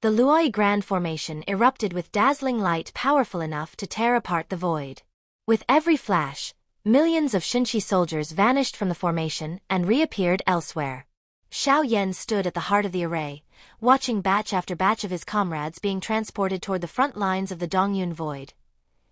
The Luoyi Grand Formation erupted with dazzling light powerful enough to tear apart the void. With every flash, millions of Shenxi soldiers vanished from the formation and reappeared elsewhere. Xiao Yan stood at the heart of the array, watching batch after batch of his comrades being transported toward the front lines of the Dongyun Void,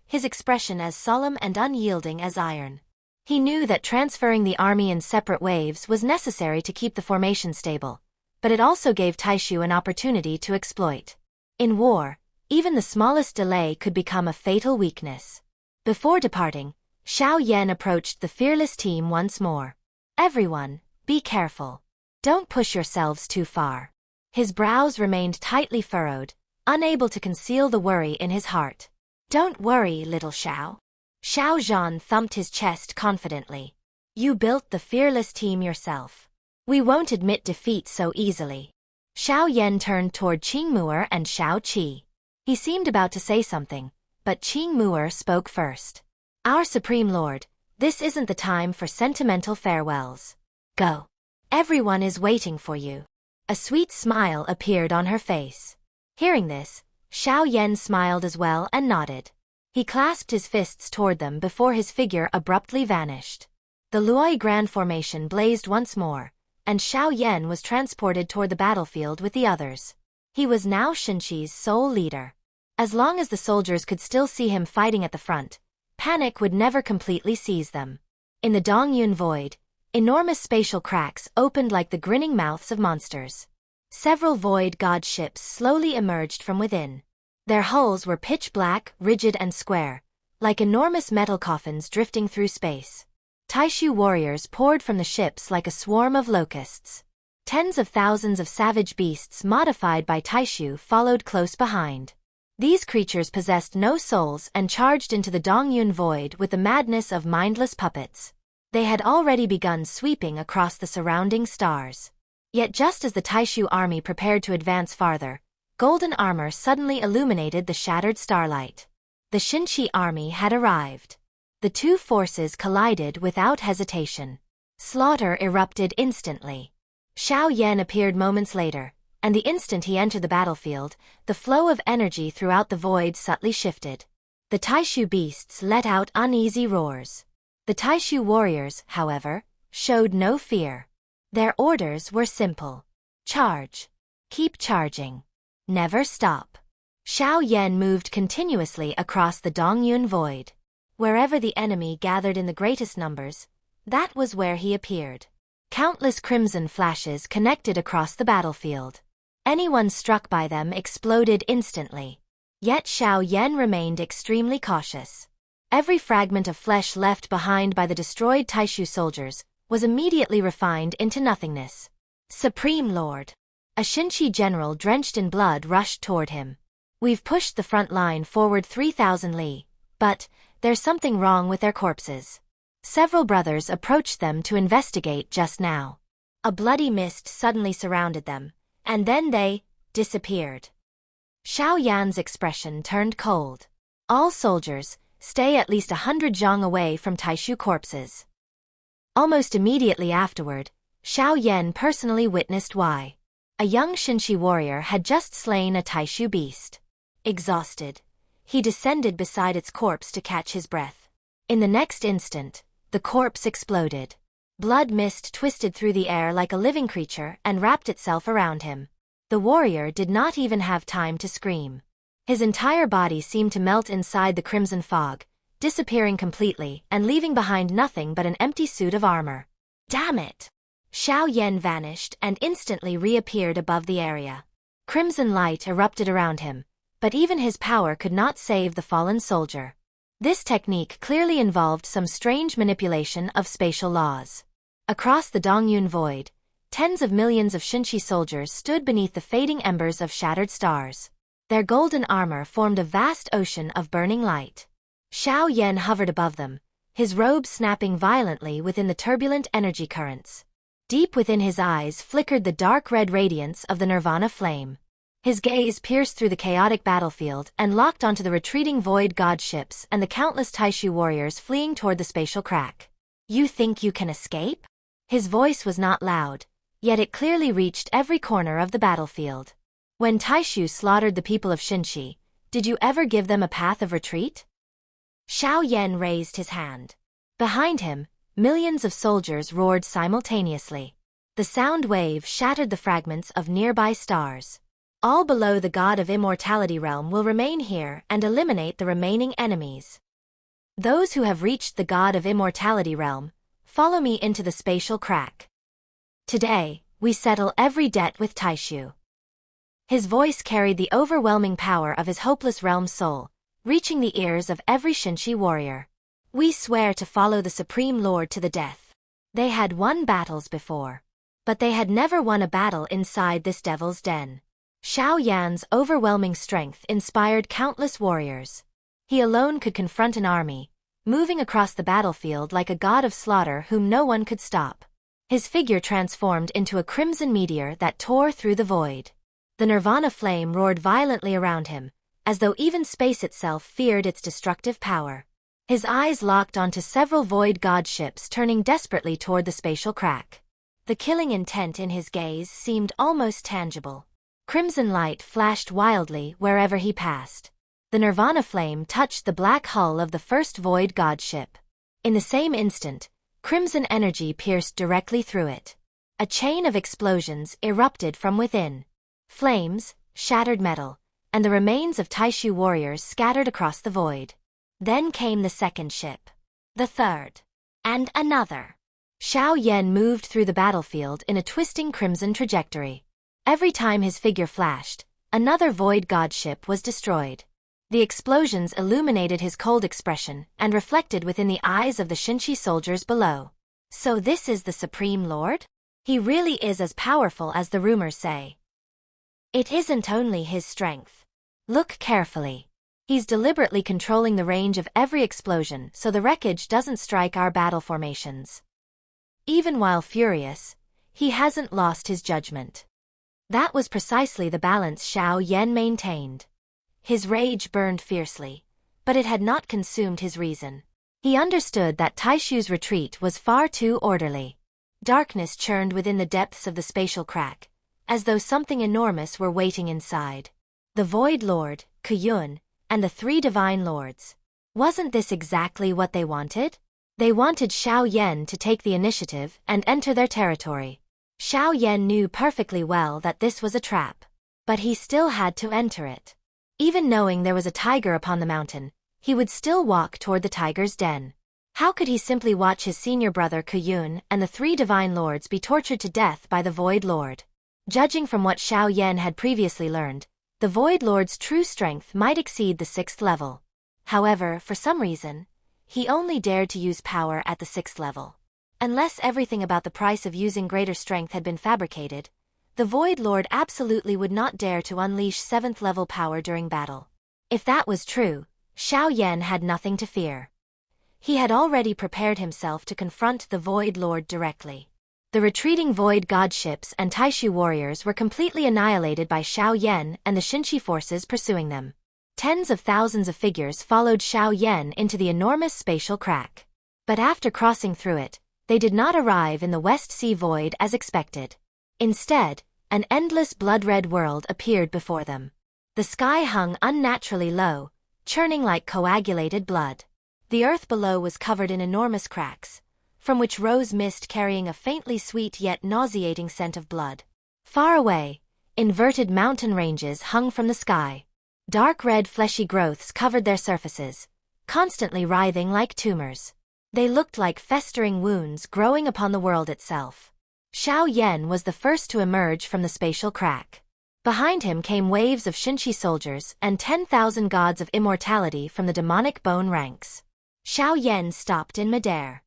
his expression as solemn and unyielding as iron. He knew that transferring the army in separate waves was necessary to keep the formation stable, but it also gave Taixu an opportunity to exploit. In war, even the smallest delay could become a fatal weakness. Before departing, Xiao Yan approached the fearless team once more. "Everyone, be careful. Don't push yourselves too far." His brows remained tightly furrowed, unable to conceal the worry in his heart. "Don't worry, little Xiao." Xiao Yan thumped his chest confidently. "You built the fearless team yourself. We won't admit defeat so easily." Xiao Yan turned toward Qingmu'er and Xiao Qi. He seemed about to say something, but Qingmu'er spoke first. "Our Supreme Lord, this isn't the time for sentimental farewells. Go. Everyone is waiting for you." A sweet smile appeared on her face. Hearing this, Xiao Yan smiled as well and nodded. He clasped his fists toward them before his figure abruptly vanished. The Luoyi Grand Formation blazed once more, and Xiao Yan was transported toward the battlefield with the others. He was now Shenxi's sole leader. As long as the soldiers could still see him fighting at the front, panic would never completely seize them. In the Dongyun Void, enormous spatial cracks opened like the grinning mouths of monsters. Several void god ships slowly emerged from within. Their hulls were pitch black, rigid and square, like enormous metal coffins drifting through space. Taixu warriors poured from the ships like a swarm of locusts. Tens of thousands of savage beasts modified by Taixu followed close behind. These creatures possessed no souls and charged into the Dongyun Void with the madness of mindless puppets. They had already begun sweeping across the surrounding stars. Yet just as the Taixu army prepared to advance farther, golden armor suddenly illuminated the shattered starlight. The Shenxi army had arrived. The two forces collided without hesitation. Slaughter erupted instantly. Xiao Yan appeared moments later, and the instant he entered the battlefield, the flow of energy throughout the void subtly shifted. The Taixu beasts let out uneasy roars. The Taixu warriors, however, showed no fear. Their orders were simple. Charge. Keep charging. Never stop. Xiao Yan moved continuously across the Dongyun Void. Wherever the enemy gathered in the greatest numbers, that was where he appeared. Countless crimson flashes connected across the battlefield. Anyone struck by them exploded instantly. Yet Xiao Yan remained extremely cautious. Every fragment of flesh left behind by the destroyed Taixu soldiers was immediately refined into nothingness. "Supreme Lord." A Shenxi general drenched in blood rushed toward him. "We've pushed the front line forward 3,000 li, but there's something wrong with their corpses." Several brothers approached them to investigate just now. A bloody mist suddenly surrounded them, and then they disappeared. Xiao Yan's expression turned cold. "All soldiers, stay at least 100 zhang away from Taixu corpses." Almost immediately afterward, Xiao Yan personally witnessed why. A young Shenxi warrior had just slain a Taixu beast. Exhausted, he descended beside its corpse to catch his breath. In the next instant, the corpse exploded. Blood mist twisted through the air like a living creature and wrapped itself around him. The warrior did not even have time to scream. His entire body seemed to melt inside the crimson fog, disappearing completely and leaving behind nothing but an empty suit of armor. "Damn it!" Xiao Yan vanished and instantly reappeared above the area. Crimson light erupted around him, but even his power could not save the fallen soldier. This technique clearly involved some strange manipulation of spatial laws. Across the Dongyun Void, tens of millions of Shenxi soldiers stood beneath the fading embers of shattered stars. Their golden armor formed a vast ocean of burning light. Xiao Yan hovered above them, his robe snapping violently within the turbulent energy currents. Deep within his eyes flickered the dark red radiance of the Nirvana flame. His gaze pierced through the chaotic battlefield and locked onto the retreating void god ships and the countless Taixu warriors fleeing toward the spatial crack. "You think you can escape?" His voice was not loud, yet it clearly reached every corner of the battlefield. When Taixu slaughtered the people of Shenxi, did you ever give them a path of retreat? Xiao Yan raised his hand. Behind him, millions of soldiers roared simultaneously. The sound wave shattered the fragments of nearby stars. All below the God of Immortality realm will remain here and eliminate the remaining enemies. Those who have reached the God of Immortality realm, follow me into the spatial crack. Today, we settle every debt with Taixu. His voice carried the overwhelming power of his hopeless realm soul, reaching the ears of every Shenxi warrior. We swear to follow the Supreme Lord to the death. They had won battles before, but they had never won a battle inside this devil's den. Xiao Yan's overwhelming strength inspired countless warriors. He alone could confront an army, moving across the battlefield like a god of slaughter whom no one could stop. His figure transformed into a crimson meteor that tore through the void. The nirvana flame roared violently around him, as though even space itself feared its destructive power. His eyes locked onto several void god ships turning desperately toward the spatial crack. The killing intent in his gaze seemed almost tangible. Crimson light flashed wildly wherever he passed. The nirvana flame touched the black hull of the first void god ship. In the same instant, crimson energy pierced directly through it. A chain of explosions erupted from within. Flames, shattered metal, and the remains of Taixu warriors scattered across the void. Then came the second ship. The third. And another. Xiao Yan moved through the battlefield in a twisting crimson trajectory. Every time his figure flashed, another void god ship was destroyed. The explosions illuminated his cold expression and reflected within the eyes of the Shenxi soldiers below. So this is the Supreme Lord? He really is as powerful as the rumors say. It isn't only his strength. Look carefully. He's deliberately controlling the range of every explosion so the wreckage doesn't strike our battle formations. Even while furious, he hasn't lost his judgment. That was precisely the balance Xiao Yan maintained. His rage burned fiercely, but it had not consumed his reason. He understood that Taixu's retreat was far too orderly. Darkness churned within the depths of the spatial crack, as though something enormous were waiting inside. The Void Lord, Yun, and the three Divine Lords. Wasn't this exactly what they wanted? They wanted Xiao Yan to take the initiative and enter their territory. Xiao Yan knew perfectly well that this was a trap, but he still had to enter it. Even knowing there was a tiger upon the mountain, he would still walk toward the tiger's den. How could he simply watch his senior brother Yun and the three Divine Lords be tortured to death by the Void Lord? Judging from what Xiao Yan had previously learned, the Void Lord's true strength might exceed the 6th level. However, for some reason, he only dared to use power at the 6th level. Unless everything about the price of using greater strength had been fabricated, the Void Lord absolutely would not dare to unleash 7th level power during battle. If that was true, Xiao Yan had nothing to fear. He had already prepared himself to confront the Void Lord directly. The retreating Void God ships and Taixu warriors were completely annihilated by Xiao Yan and the Shenxi forces pursuing them. Tens of thousands of figures followed Xiao Yan into the enormous spatial crack. But after crossing through it, they did not arrive in the West Sea Void as expected. Instead, an endless blood-red world appeared before them. The sky hung unnaturally low, churning like coagulated blood. The earth below was covered in enormous cracks, from which rose mist carrying a faintly sweet yet nauseating scent of blood. Far away, inverted mountain ranges hung from the sky. Dark red fleshy growths covered their surfaces, constantly writhing like tumors. They looked like festering wounds growing upon the world itself. Xiao Yan was the first to emerge from the spatial crack. Behind him came waves of Shenxi soldiers and 10,000 gods of immortality from the demonic bone ranks. Xiao Yan stopped in midair.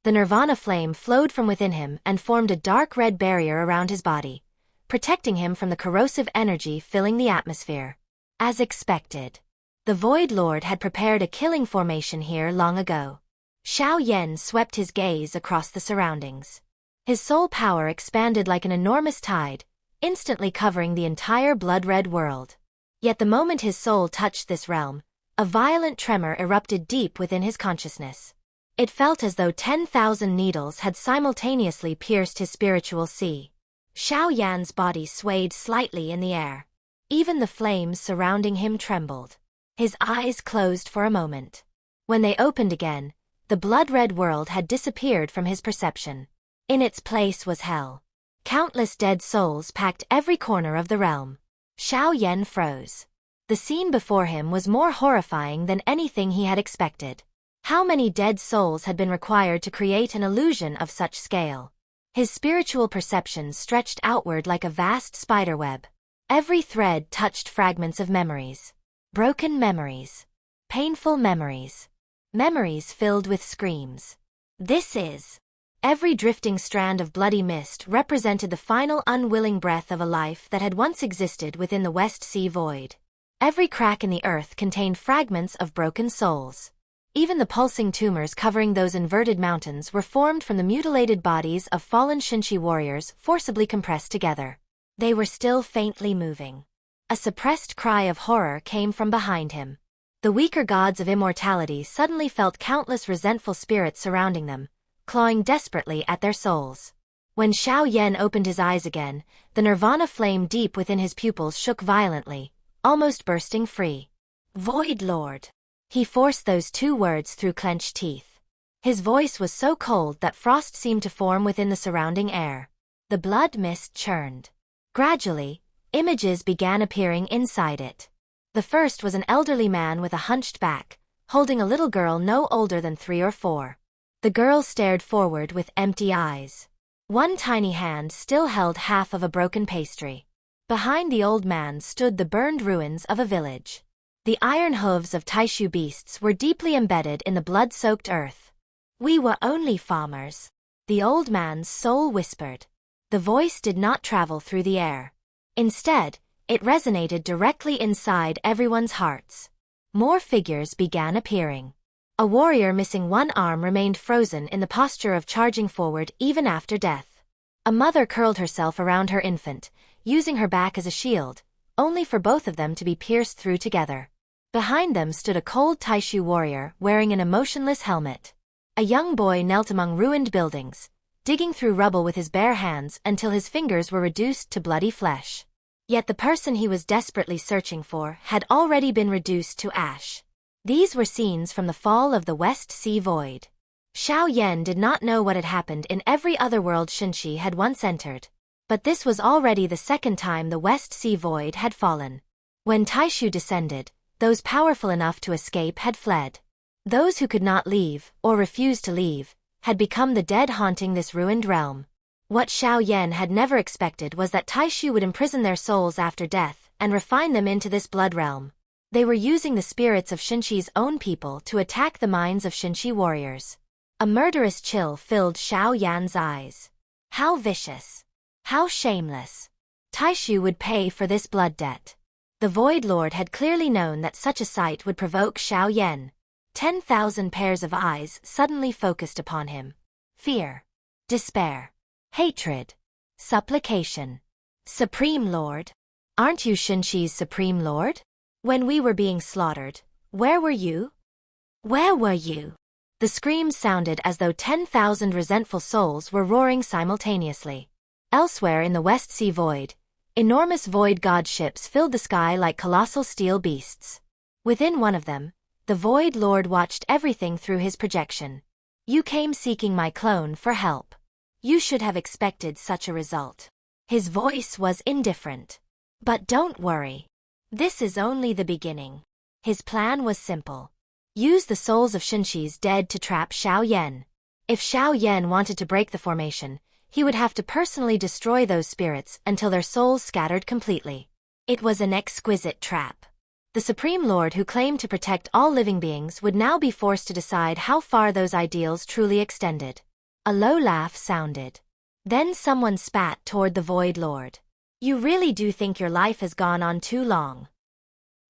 The nirvana flame flowed from within him and formed a dark red barrier around his body, protecting him from the corrosive energy filling the atmosphere. As expected, the Void Lord had prepared a killing formation here long ago. Xiao Yan swept his gaze across the surroundings. His soul power expanded like an enormous tide, instantly covering the entire blood-red world. Yet the moment his soul touched this realm, a violent tremor erupted deep within his consciousness. It felt as though 10,000 needles had simultaneously pierced his spiritual sea. Xiao Yan's body swayed slightly in the air. Even the flames surrounding him trembled. His eyes closed for a moment. When they opened again, the blood-red world had disappeared from his perception. In its place was hell. Countless dead souls packed every corner of the realm. Xiao Yan froze. The scene before him was more horrifying than anything he had expected. How many dead souls had been required to create an illusion of such scale? His spiritual perception stretched outward like a vast spiderweb. Every thread touched fragments of memories. Broken memories. Painful memories. Memories filled with screams. This is. Every drifting strand of bloody mist represented the final unwilling breath of a life that had once existed within the West Sea Void. Every crack in the earth contained fragments of broken souls. Even the pulsing tumors covering those inverted mountains were formed from the mutilated bodies of fallen Shenxi warriors forcibly compressed together. They were still faintly moving. A suppressed cry of horror came from behind him. The weaker gods of immortality suddenly felt countless resentful spirits surrounding them, clawing desperately at their souls. When Xiao Yan opened his eyes again, the nirvana flame deep within his pupils shook violently, almost bursting free. Void Lord. He forced those two words through clenched teeth. His voice was so cold that frost seemed to form within the surrounding air. The blood mist churned. Gradually, images began appearing inside it. The first was an elderly man with a hunched back, holding a little girl no older than 3 or 4. The girl stared forward with empty eyes. One tiny hand still held half of a broken pastry. Behind the old man stood the burned ruins of a village. The iron hooves of Taixu beasts were deeply embedded in the blood-soaked earth. We were only farmers. The old man's soul whispered. The voice did not travel through the air. Instead, it resonated directly inside everyone's hearts. More figures began appearing. A warrior missing one arm remained frozen in the posture of charging forward even after death. A mother curled herself around her infant, using her back as a shield, only for both of them to be pierced through together. Behind them stood a cold Taixu warrior wearing an emotionless helmet. A young boy knelt among ruined buildings, digging through rubble with his bare hands until his fingers were reduced to bloody flesh. Yet the person he was desperately searching for had already been reduced to ash. These were scenes from the fall of the West Sea Void. Xiao Yan did not know what had happened in every other world Shenxi had once entered. But this was already the second time the West Sea Void had fallen. When Taixu descended, those powerful enough to escape had fled. Those who could not leave, or refused to leave, had become the dead haunting this ruined realm. What Xiao Yan had never expected was that Taixu would imprison their souls after death and refine them into this blood realm. They were using the spirits of Shenxi's own people to attack the minds of Shenxi warriors. A murderous chill filled Xiao Yan's eyes. How vicious! How shameless! Taixu would pay for this blood debt. The Void Lord had clearly known that such a sight would provoke Xiao Yan. 10,000 pairs of eyes suddenly focused upon him. Fear. Despair. Hatred. Supplication. Supreme Lord. Aren't you Shenxi's Supreme Lord? When we were being slaughtered, where were you? Where were you? The screams sounded as though 10,000 resentful souls were roaring simultaneously. Elsewhere in the West Sea Void, enormous void god ships filled the sky like colossal steel beasts. Within one of them, the Void Lord watched everything through his projection. You came seeking my clone for help. You should have expected such a result. His voice was indifferent. But don't worry. This is only the beginning. His plan was simple. Use the souls of Shenxi's dead to trap Xiao Yan. If Xiao Yan wanted to break the formation, he would have to personally destroy those spirits until their souls scattered completely. It was an exquisite trap. The Supreme Lord who claimed to protect all living beings would now be forced to decide how far those ideals truly extended. A low laugh sounded. Then someone spat toward the Void Lord. You really do think your life has gone on too long.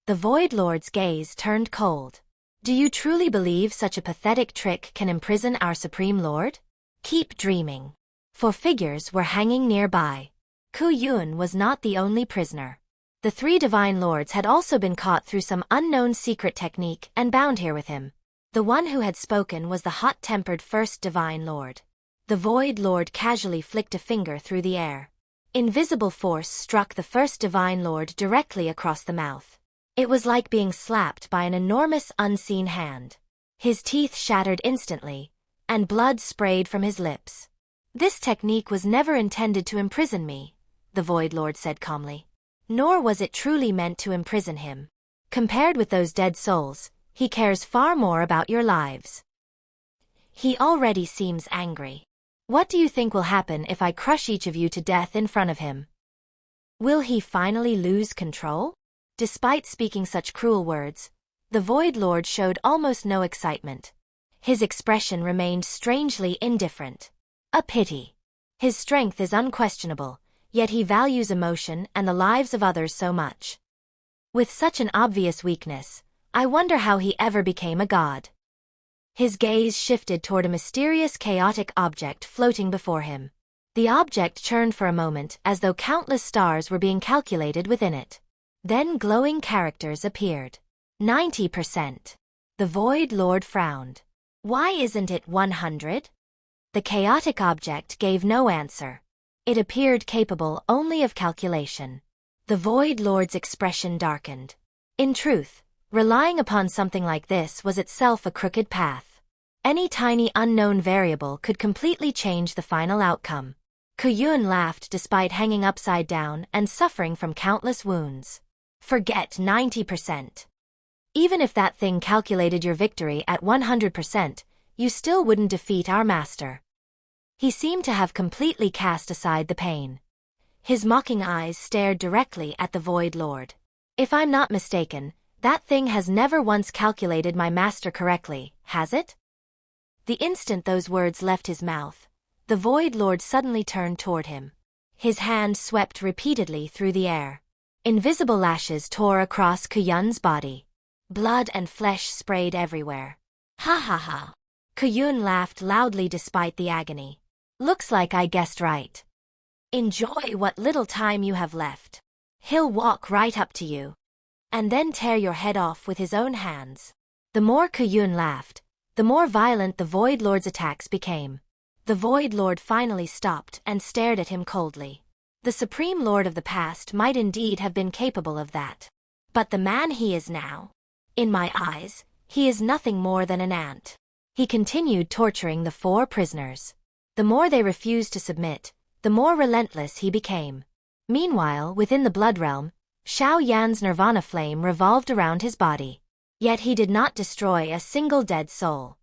The Void Lord's gaze turned cold. Do you truly believe such a pathetic trick can imprison our Supreme Lord? Keep dreaming. 4 figures were hanging nearby. Ku Yun was not the only prisoner. The 3 divine lords had also been caught through some unknown secret technique and bound here with him. The one who had spoken was the hot-tempered first divine lord. The Void Lord casually flicked a finger through the air. Invisible force struck the first Divine Lord directly across the mouth. It was like being slapped by an enormous unseen hand. His teeth shattered instantly, and blood sprayed from his lips. "This technique was never intended to imprison me," the Void Lord said calmly. "Nor was it truly meant to imprison him. Compared with those dead souls, he cares far more about your lives." "He already seems angry. What do you think will happen if I crush each of you to death in front of him? Will he finally lose control?" Despite speaking such cruel words, the Void Lord showed almost no excitement. His expression remained strangely indifferent. A pity. His strength is unquestionable, yet he values emotion and the lives of others so much. With such an obvious weakness, I wonder how he ever became a god. His gaze shifted toward a mysterious chaotic object floating before him. The object churned for a moment as though countless stars were being calculated within it. Then glowing characters appeared. 90%. The Void Lord frowned. "Why isn't it 100? The chaotic object gave no answer. It appeared capable only of calculation. The Void Lord's expression darkened. In truth, relying upon something like this was itself a crooked path. Any tiny unknown variable could completely change the final outcome. Kuyun laughed despite hanging upside down and suffering from countless wounds. "Forget 90%. Even if that thing calculated your victory at 100%, you still wouldn't defeat our master." He seemed to have completely cast aside the pain. His mocking eyes stared directly at the Void Lord. "If I'm not mistaken, that thing has never once calculated my master correctly, has it?" The instant those words left his mouth, the Void Lord suddenly turned toward him. His hand swept repeatedly through the air. Invisible lashes tore across Kuyun's body. Blood and flesh sprayed everywhere. "Ha ha ha." Kuyun laughed loudly despite the agony. "Looks like I guessed right. Enjoy what little time you have left. He'll walk right up to you and then tear your head off with his own hands." The more Kuyun laughed, the more violent the Void Lord's attacks became. The Void Lord finally stopped and stared at him coldly. The Supreme Lord of the past might indeed have been capable of that. But the man he is now, in my eyes, he is nothing more than an ant. He continued torturing the four prisoners. The more they refused to submit, the more relentless he became. Meanwhile, within the Blood Realm, Xiao Yan's nirvana flame revolved around his body. Yet he did not destroy a single dead soul.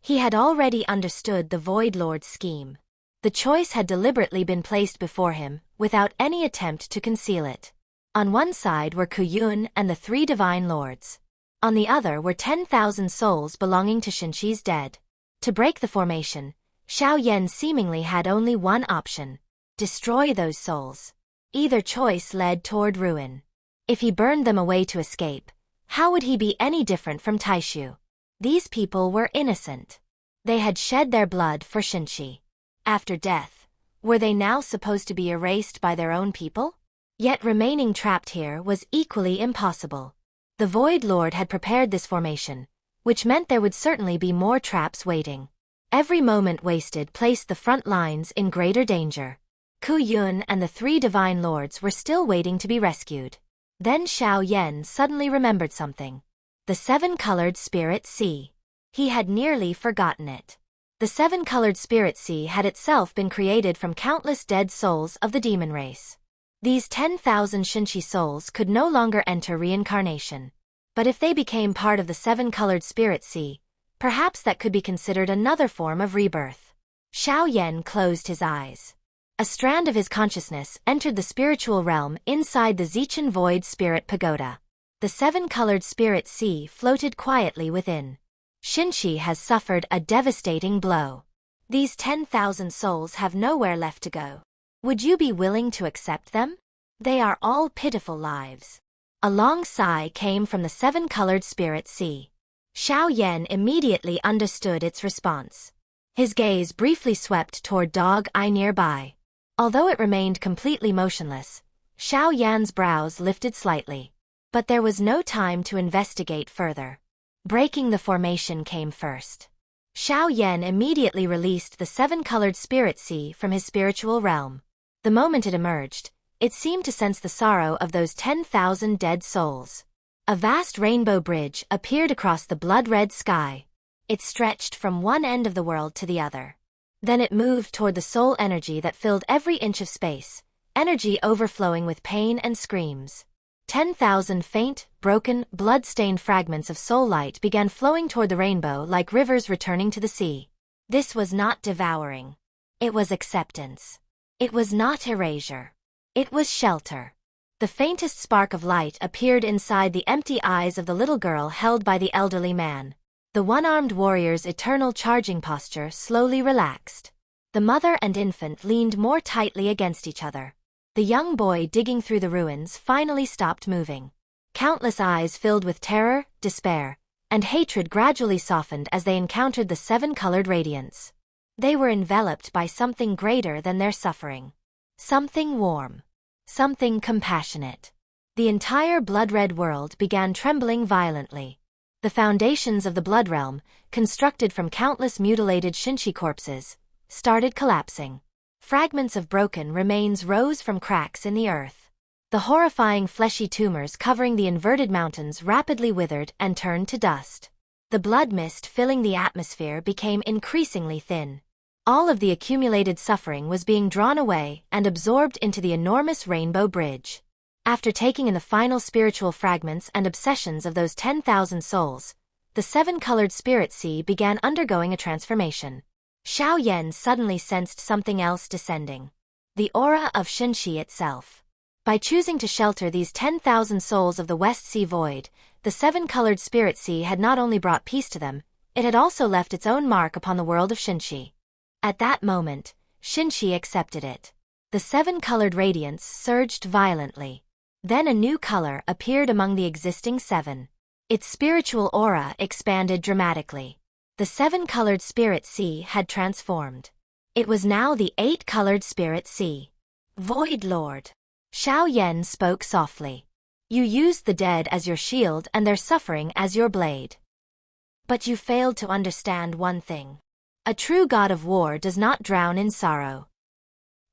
He had already understood the Void Lord's scheme. The choice had deliberately been placed before him, without any attempt to conceal it. On one side were Kuyun and the three Divine Lords. On the other were 10,000 souls belonging to Shenxi's dead. To break the formation, Xiao Yan seemingly had only one option: destroy those souls. Either choice led toward ruin. If he burned them away to escape, how would he be any different from Taixu? These people were innocent. They had shed their blood for Shenxi. After death, were they now supposed to be erased by their own people? Yet remaining trapped here was equally impossible. The Void Lord had prepared this formation, which meant there would certainly be more traps waiting. Every moment wasted placed the front lines in greater danger. Kuyun and the three Divine Lords were still waiting to be rescued. Then Xiao Yan suddenly remembered something. The seven-colored Spirit Sea. He had nearly forgotten it. The seven-colored Spirit Sea had itself been created from countless dead souls of the demon race. These 10,000 Shenxi souls could no longer enter reincarnation. But if they became part of the seven-colored Spirit Sea, perhaps that could be considered another form of rebirth. Xiao Yan closed his eyes. A strand of his consciousness entered the spiritual realm inside the Dongyun Void Spirit Pagoda. The seven-colored Spirit Sea floated quietly within. Shenxi has suffered a devastating blow. These 10,000 souls have nowhere left to go. Would you be willing to accept them? They are all pitiful lives. A long sigh came from the seven-colored Spirit Sea. Xiao Yan immediately understood its response. His gaze briefly swept toward Dog Eye nearby. Although it remained completely motionless, Xiao Yan's brows lifted slightly. But there was no time to investigate further. Breaking the formation came first. Xiao Yan immediately released the seven-colored Spirit Sea from his spiritual realm. The moment it emerged, it seemed to sense the sorrow of those 10,000 dead souls. A vast rainbow bridge appeared across the blood-red sky. It stretched from one end of the world to the other. Then it moved toward the soul energy that filled every inch of space, energy overflowing with pain and screams. 10,000 faint, broken, blood-stained fragments of soul light began flowing toward the rainbow like rivers returning to the sea. This was not devouring. It was acceptance. It was not erasure. It was shelter. The faintest spark of light appeared inside the empty eyes of the little girl held by the elderly man. The one-armed warrior's eternal charging posture slowly relaxed. The mother and infant leaned more tightly against each other. The young boy digging through the ruins finally stopped moving. Countless eyes filled with terror, despair, and hatred gradually softened as they encountered the seven-colored radiance. They were enveloped by something greater than their suffering. Something warm. Something compassionate. The entire blood-red world began trembling violently. The foundations of the blood realm, constructed from countless mutilated Shenxi corpses, started collapsing. Fragments of broken remains rose from cracks in the earth. The horrifying fleshy tumors covering the inverted mountains rapidly withered and turned to dust. The blood mist filling the atmosphere became increasingly thin. All of the accumulated suffering was being drawn away and absorbed into the enormous rainbow bridge. After taking in the final spiritual fragments and obsessions of those 10,000 souls, the seven-colored spirit sea began undergoing a transformation. Xiao Yan suddenly sensed something else descending. The aura of Shenxi itself. By choosing to shelter these 10,000 souls of the West Sea Void, the seven-colored spirit sea had not only brought peace to them, it had also left its own mark upon the world of Shenxi. At that moment, Shenxi accepted it. The seven-colored radiance surged violently. Then a new color appeared among the existing seven. Its spiritual aura expanded dramatically. The seven-colored spirit sea had transformed. It was now the eight-colored spirit sea. Void Lord. Xiao Yan spoke softly. You used the dead as your shield and their suffering as your blade. But you failed to understand one thing. A true god of war does not drown in sorrow.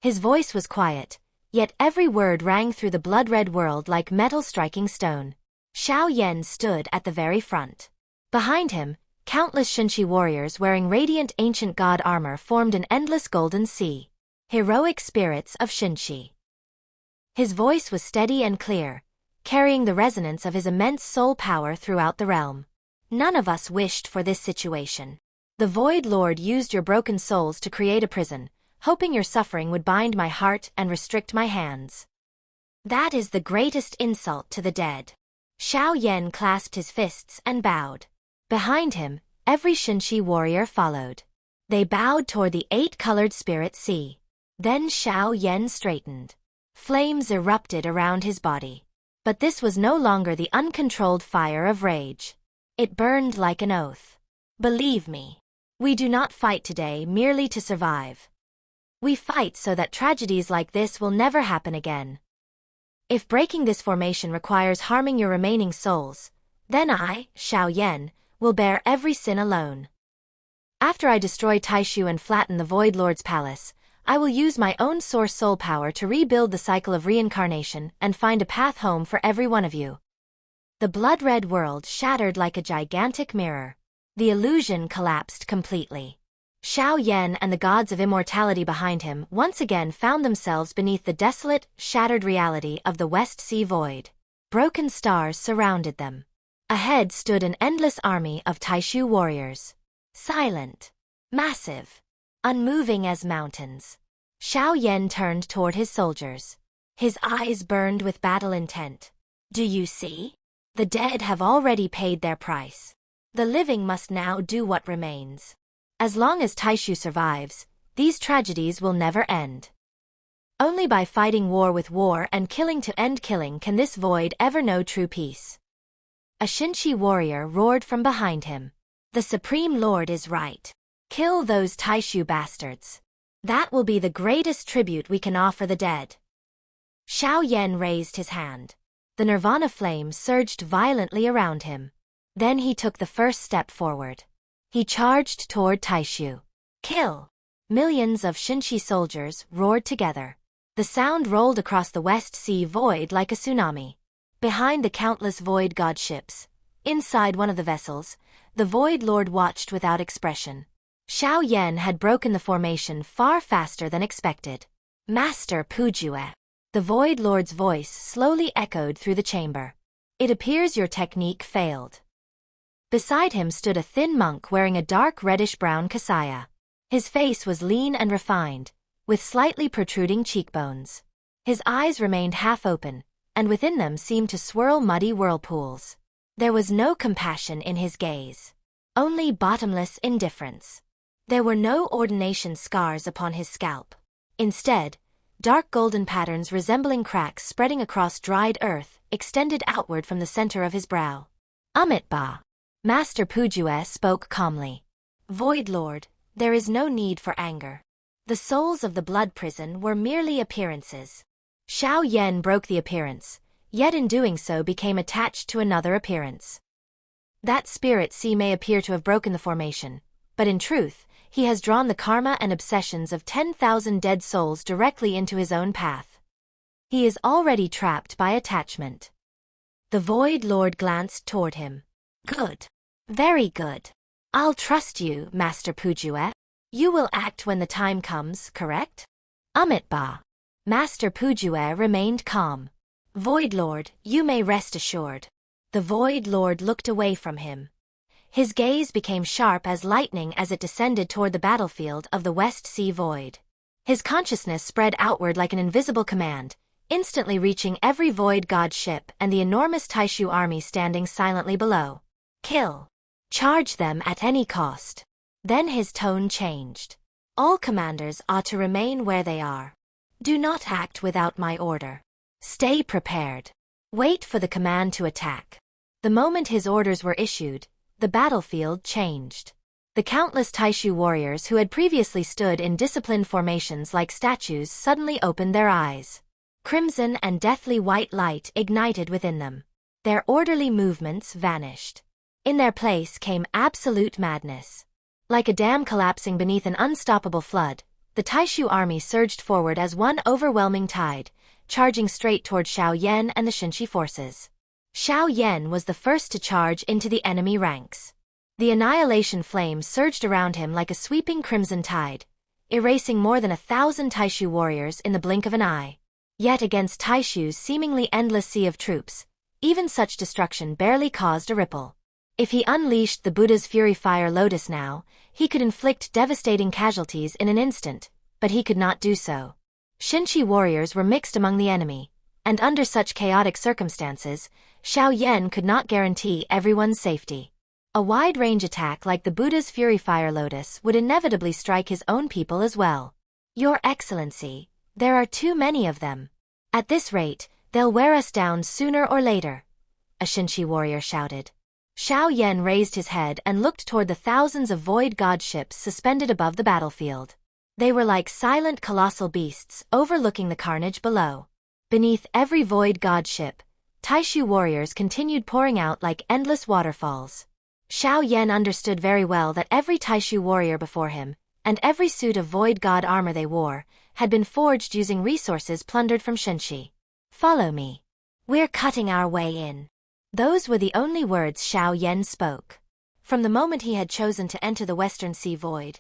His voice was quiet, yet every word rang through the blood-red world like metal striking stone. Xiao Yan stood at the very front. Behind him, countless Shenxi warriors wearing radiant ancient god armor formed an endless golden sea. Heroic spirits of Shenxi. His voice was steady and clear, carrying the resonance of his immense soul power throughout the realm. None of us wished for this situation. The Void Lord used your broken souls to create a prison, hoping your suffering would bind my heart and restrict my hands. That is the greatest insult to the dead. Xiao Yan clasped his fists and bowed. Behind him, every Shenxi warrior followed. They bowed toward the eight-colored spirit sea. Then Xiao Yan straightened. Flames erupted around his body. But this was no longer the uncontrolled fire of rage. It burned like an oath. Believe me, we do not fight today merely to survive. We fight so that tragedies like this will never happen again. If breaking this formation requires harming your remaining souls, then I, Xiao Yan, will bear every sin alone. After I destroy Taixu and flatten the Void Lord's palace, I will use my own source soul power to rebuild the cycle of reincarnation and find a path home for every one of you. The blood-red world shattered like a gigantic mirror. The illusion collapsed completely. Xiao Yan and the gods of immortality behind him once again found themselves beneath the desolate, shattered reality of the West Sea Void. Broken stars surrounded them. Ahead stood an endless army of Taixu warriors. Silent. Massive. Unmoving as mountains. Xiao Yan turned toward his soldiers. His eyes burned with battle intent. Do you see? The dead have already paid their price. The living must now do what remains. As long as Taixu survives, these tragedies will never end. Only by fighting war with war and killing to end killing can this void ever know true peace. A Shenxi warrior roared from behind him. The Supreme Lord is right. Kill those Taixu bastards. That will be the greatest tribute we can offer the dead. Xiao Yan raised his hand. The nirvana flame surged violently around him. Then he took the first step forward. He charged toward Taixu. Kill! Millions of Shenxi soldiers roared together. The sound rolled across the West Sea Void like a tsunami. Behind the countless Void God ships, inside one of the vessels, the Void Lord watched without expression. Xiao Yan had broken the formation far faster than expected. Master Pujue. The Void Lord's voice slowly echoed through the chamber. It appears your technique failed. Beside him stood a thin monk wearing a dark reddish-brown kasaya. His face was lean and refined, with slightly protruding cheekbones. His eyes remained half-open, and within them seemed to swirl muddy whirlpools. There was no compassion in his gaze, only bottomless indifference. There were no ordination scars upon his scalp. Instead, dark golden patterns resembling cracks spreading across dried earth extended outward from the center of his brow. Ba. Master Pujue spoke calmly. Void Lord, there is no need for anger. The souls of the blood prison were merely appearances. Xiao Yan broke the appearance, yet in doing so became attached to another appearance. That spirit sea may appear to have broken the formation, but in truth, he has drawn the karma and obsessions of 10,000 dead souls directly into his own path. He is already trapped by attachment. The Void Lord glanced toward him. Good. Very good. I'll trust you, Master Pujue. You will act when the time comes, correct? Ba. Master Pujue remained calm. Void Lord, you may rest assured. The Void Lord looked away from him. His gaze became sharp as lightning as it descended toward the battlefield of the West Sea Void. His consciousness spread outward like an invisible command, instantly reaching every Void God ship and the enormous Taixu army standing silently below. Kill. Charge them at any cost. Then his tone changed. All commanders ought to remain where they are. Do not act without my order. Stay prepared. Wait for the command to attack. The moment his orders were issued, the battlefield changed. The countless Taixu warriors who had previously stood in disciplined formations like statues suddenly opened their eyes. Crimson and deathly white light ignited within them. Their orderly movements vanished. In their place came absolute madness. Like a dam collapsing beneath an unstoppable flood, the Taixu army surged forward as one overwhelming tide, charging straight toward Xiao Yan and the Shenxi forces. Xiao Yan was the first to charge into the enemy ranks. The annihilation flame surged around him like a sweeping crimson tide, erasing more than 1,000 Taixu warriors in the blink of an eye. Yet against Taixu's seemingly endless sea of troops, even such destruction barely caused a ripple. If he unleashed the Buddha's Fury Fire Lotus now, he could inflict devastating casualties in an instant, but he could not do so. Shenxi warriors were mixed among the enemy, and under such chaotic circumstances, Xiao Yan could not guarantee everyone's safety. A wide-range attack like the Buddha's Fury Fire Lotus would inevitably strike his own people as well. Your Excellency, there are too many of them. At this rate, they'll wear us down sooner or later, a Shenxi warrior shouted. Xiao Yan raised his head and looked toward the thousands of Void God ships suspended above the battlefield. They were like silent colossal beasts overlooking the carnage below. Beneath every Void God ship, Taixu warriors continued pouring out like endless waterfalls. Xiao Yan understood very well that every Taixu warrior before him, and every suit of Void God armor they wore, had been forged using resources plundered from Shenxi. Follow me. We're cutting our way in. Those were the only words Xiao Yan spoke. From the moment he had chosen to enter the Western Sea Void,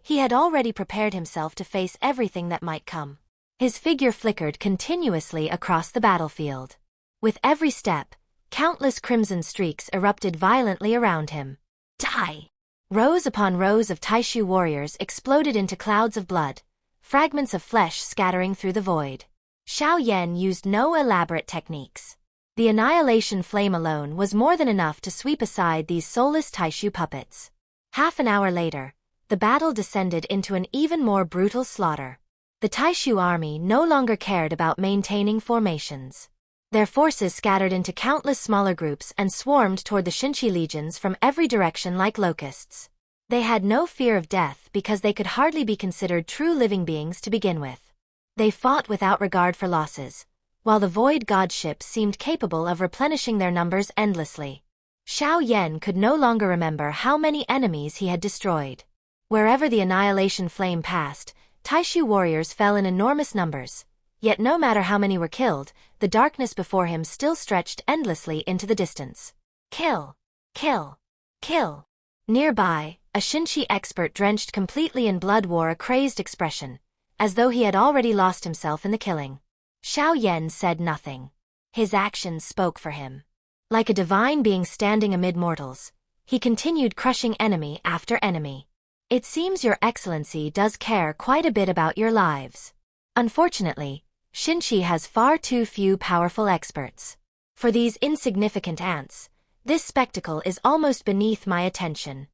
he had already prepared himself to face everything that might come. His figure flickered continuously across the battlefield. With every step, countless crimson streaks erupted violently around him. Die! Rows upon rows of Taixu warriors exploded into clouds of blood, fragments of flesh scattering through the void. Xiao Yan used no elaborate techniques. The annihilation flame alone was more than enough to sweep aside these soulless Taixu puppets. Half an hour later, the battle descended into an even more brutal slaughter. The Taixu army no longer cared about maintaining formations. Their forces scattered into countless smaller groups and swarmed toward the Shenxi legions from every direction like locusts. They had no fear of death because they could hardly be considered true living beings to begin with. They fought without regard for losses, while the Void God ships seemed capable of replenishing their numbers endlessly. Xiao Yan could no longer remember how many enemies he had destroyed. Wherever the annihilation flame passed, Taixu warriors fell in enormous numbers, Yet no matter how many were killed, the darkness before him still stretched endlessly into the distance. Kill! Kill! Kill! Nearby, a Shenxi expert drenched completely in blood wore a crazed expression, as though he had already lost himself in the killing. Xiao Yan said nothing. His actions spoke for him. Like a divine being standing amid mortals, he continued crushing enemy after enemy. It seems your excellency does care quite a bit about your lives. Unfortunately, Shenxi has far too few powerful experts. For these insignificant ants, this spectacle is almost beneath my attention.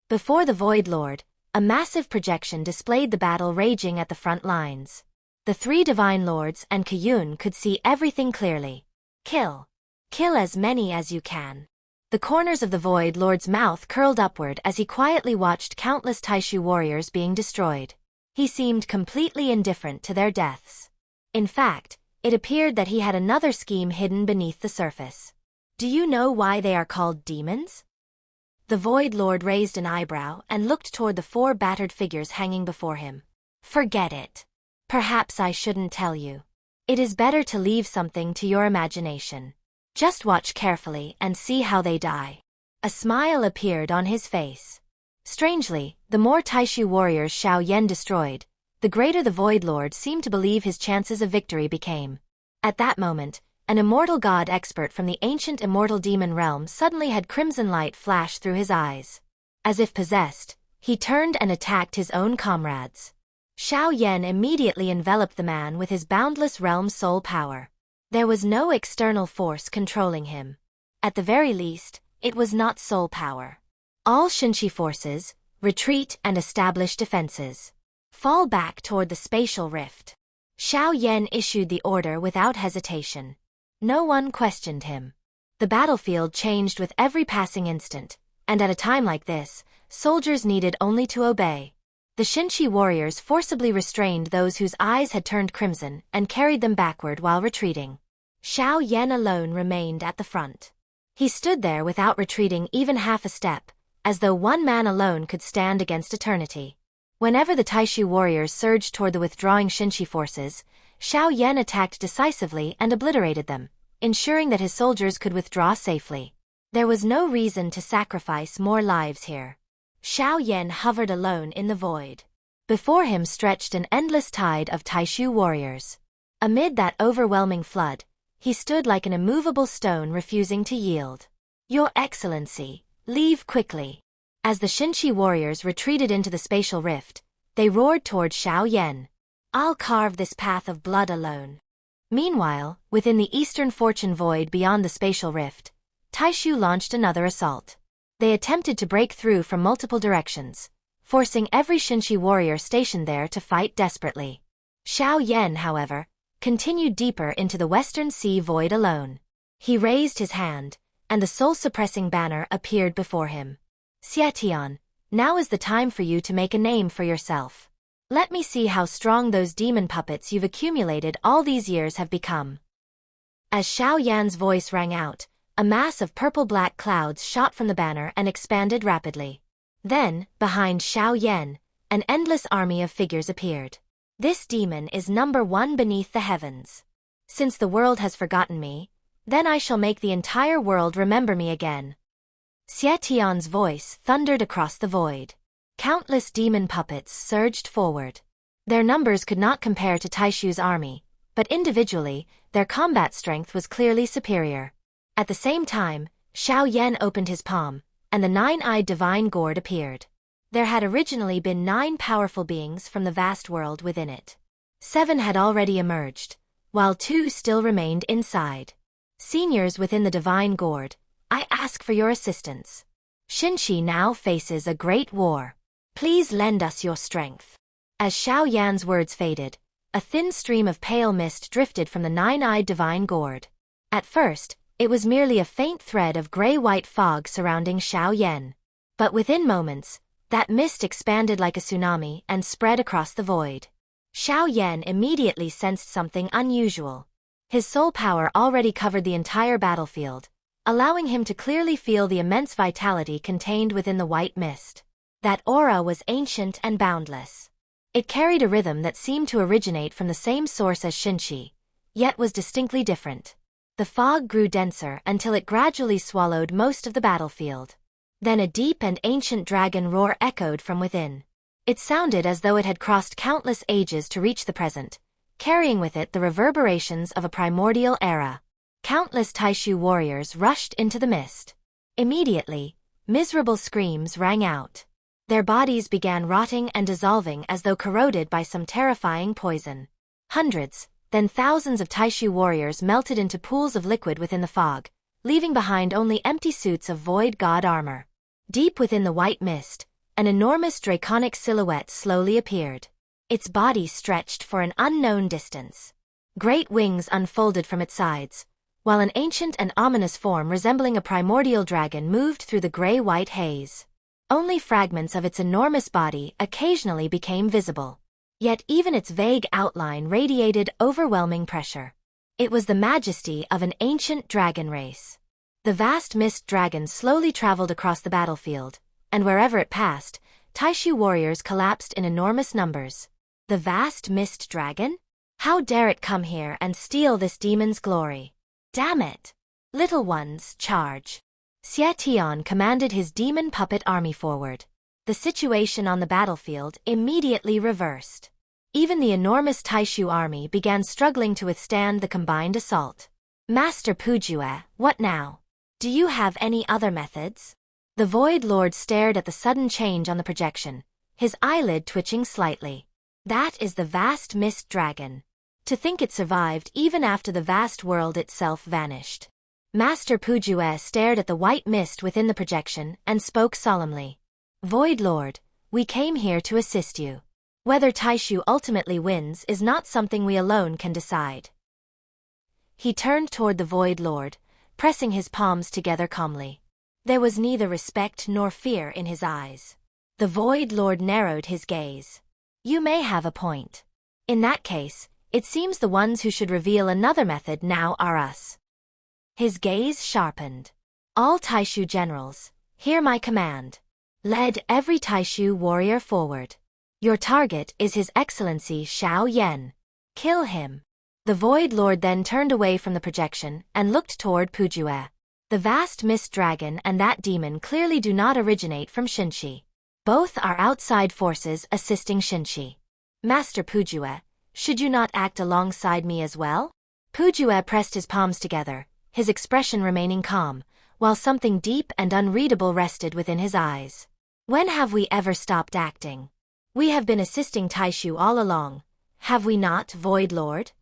Before the Void Lord, a massive projection displayed the battle raging at the front lines. The three Divine Lords and Kiyun could see everything clearly. Kill. Kill as many as you can. The corners of the Void Lord's mouth curled upward as he quietly watched countless Taixu warriors being destroyed. He seemed completely indifferent to their deaths. In fact, it appeared that he had another scheme hidden beneath the surface. Do you know why they are called demons? The Void Lord raised an eyebrow and looked toward the four battered figures hanging before him. Forget it. Perhaps I shouldn't tell you. It is better to leave something to your imagination. Just watch carefully and see how they die. A smile appeared on his face. Strangely, the more Taixu warriors Xiao Yan destroyed, the greater the Void Lord seemed to believe his chances of victory became. At that moment, an immortal god expert from the ancient immortal demon realm suddenly had crimson light flash through his eyes. As if possessed, he turned and attacked his own comrades. Xiao Yan immediately enveloped the man with his boundless realm soul power. There was no external force controlling him. At the very least, it was not soul power. All Shenxi forces, retreat and establish defenses. Fall back toward the spatial rift. Xiao Yan issued the order without hesitation. No one questioned him. The battlefield changed with every passing instant, and at a time like this, soldiers needed only to obey. The Shenxi warriors forcibly restrained those whose eyes had turned crimson and carried them backward while retreating. Xiao Yan alone remained at the front. He stood there without retreating even half a step, as though one man alone could stand against eternity. Whenever the Taixu warriors surged toward the withdrawing Shenxi forces, Xiao Yan attacked decisively and obliterated them, ensuring that his soldiers could withdraw safely. There was no reason to sacrifice more lives here. Xiao Yan hovered alone in the void. Before him stretched an endless tide of Taixu warriors. Amid that overwhelming flood, he stood like an immovable stone refusing to yield. Your Excellency, leave quickly. As the Shenxi warriors retreated into the spatial rift, they roared toward Xiao Yan. I'll carve this path of blood alone. Meanwhile, within the eastern fortune void beyond the spatial rift, Taixu launched another assault. They attempted to break through from multiple directions, forcing every Shenxi warrior stationed there to fight desperately. Xiao Yan, however, continued deeper into the western sea void alone. He raised his hand, and the soul-suppressing banner appeared before him. Xietian, now is the time for you to make a name for yourself. Let me see how strong those demon puppets you've accumulated all these years have become. As Xiao Yan's voice rang out, a mass of purple-black clouds shot from the banner and expanded rapidly. Then, behind Xiao Yan, an endless army of figures appeared. This demon is number one beneath the heavens. Since the world has forgotten me, then I shall make the entire world remember me again. Xietian's voice thundered across the void. Countless demon puppets surged forward. Their numbers could not compare to Taixu's army, but individually, their combat strength was clearly superior. At the same time, Xiao Yan opened his palm, and the nine-eyed divine gourd appeared. There had originally been 9 powerful beings from the vast world within it. 7 had already emerged, while 2 still remained inside. Seniors within the divine gourd, I ask for your assistance. Shenxi now faces a great war. Please lend us your strength. As Xiao Yan's words faded, a thin stream of pale mist drifted from the nine-eyed divine gourd. At first, it was merely a faint thread of gray-white fog surrounding Xiao Yan. But within moments, that mist expanded like a tsunami and spread across the void. Xiao Yan immediately sensed something unusual. His soul power already covered the entire battlefield, allowing him to clearly feel the immense vitality contained within the white mist. That aura was ancient and boundless. It carried a rhythm that seemed to originate from the same source as Shenxi, yet was distinctly different. The fog grew denser until it gradually swallowed most of the battlefield. Then a deep and ancient dragon roar echoed from within. It sounded as though it had crossed countless ages to reach the present, carrying with it the reverberations of a primordial era. Countless Taixu warriors rushed into the mist. Immediately, miserable screams rang out. Their bodies began rotting and dissolving as though corroded by some terrifying poison. Hundreds, then thousands of Taixu warriors melted into pools of liquid within the fog, leaving behind only empty suits of void god armor. Deep within the white mist, an enormous draconic silhouette slowly appeared. Its body stretched for an unknown distance. Great wings unfolded from its sides, while an ancient and ominous form resembling a primordial dragon moved through the gray-white haze. Only fragments of its enormous body occasionally became visible. Yet even its vague outline radiated overwhelming pressure. It was the majesty of an ancient dragon race. The vast mist dragon slowly traveled across the battlefield, and wherever it passed, Taixu warriors collapsed in enormous numbers. The vast mist dragon? How dare it come here and steal this demon's glory? Damn it! Little ones, charge! Xiao Yan commanded his demon puppet army forward. The situation on the battlefield immediately reversed. Even the enormous Taixu army began struggling to withstand the combined assault. Master Pujue, what now? Do you have any other methods? The Void Lord stared at the sudden change on the projection, his eyelid twitching slightly. That is the vast mist dragon. To think it survived even after the vast world itself vanished. Master Pujue stared at the white mist within the projection and spoke solemnly. Void Lord, we came here to assist you. Whether Taixu ultimately wins is not something we alone can decide. He turned toward the Void Lord, pressing his palms together calmly. There was neither respect nor fear in his eyes. The Void Lord narrowed his gaze. You may have a point. In that case, it seems the ones who should reveal another method now are us. His gaze sharpened. All Taixu generals, hear my command. Lead every Taixu warrior forward. Your target is His Excellency Xiao Yan. Kill him. The Void Lord then turned away from the projection and looked toward Pujue. The vast mist dragon and that demon clearly do not originate from Shenxi. Both are outside forces assisting Shenxi. Master Pujue, should you not act alongside me as well? Pujue pressed his palms together, his expression remaining calm, while something deep and unreadable rested within his eyes. When have we ever stopped acting? We have been assisting Taixu all along, have we not, Void Lord?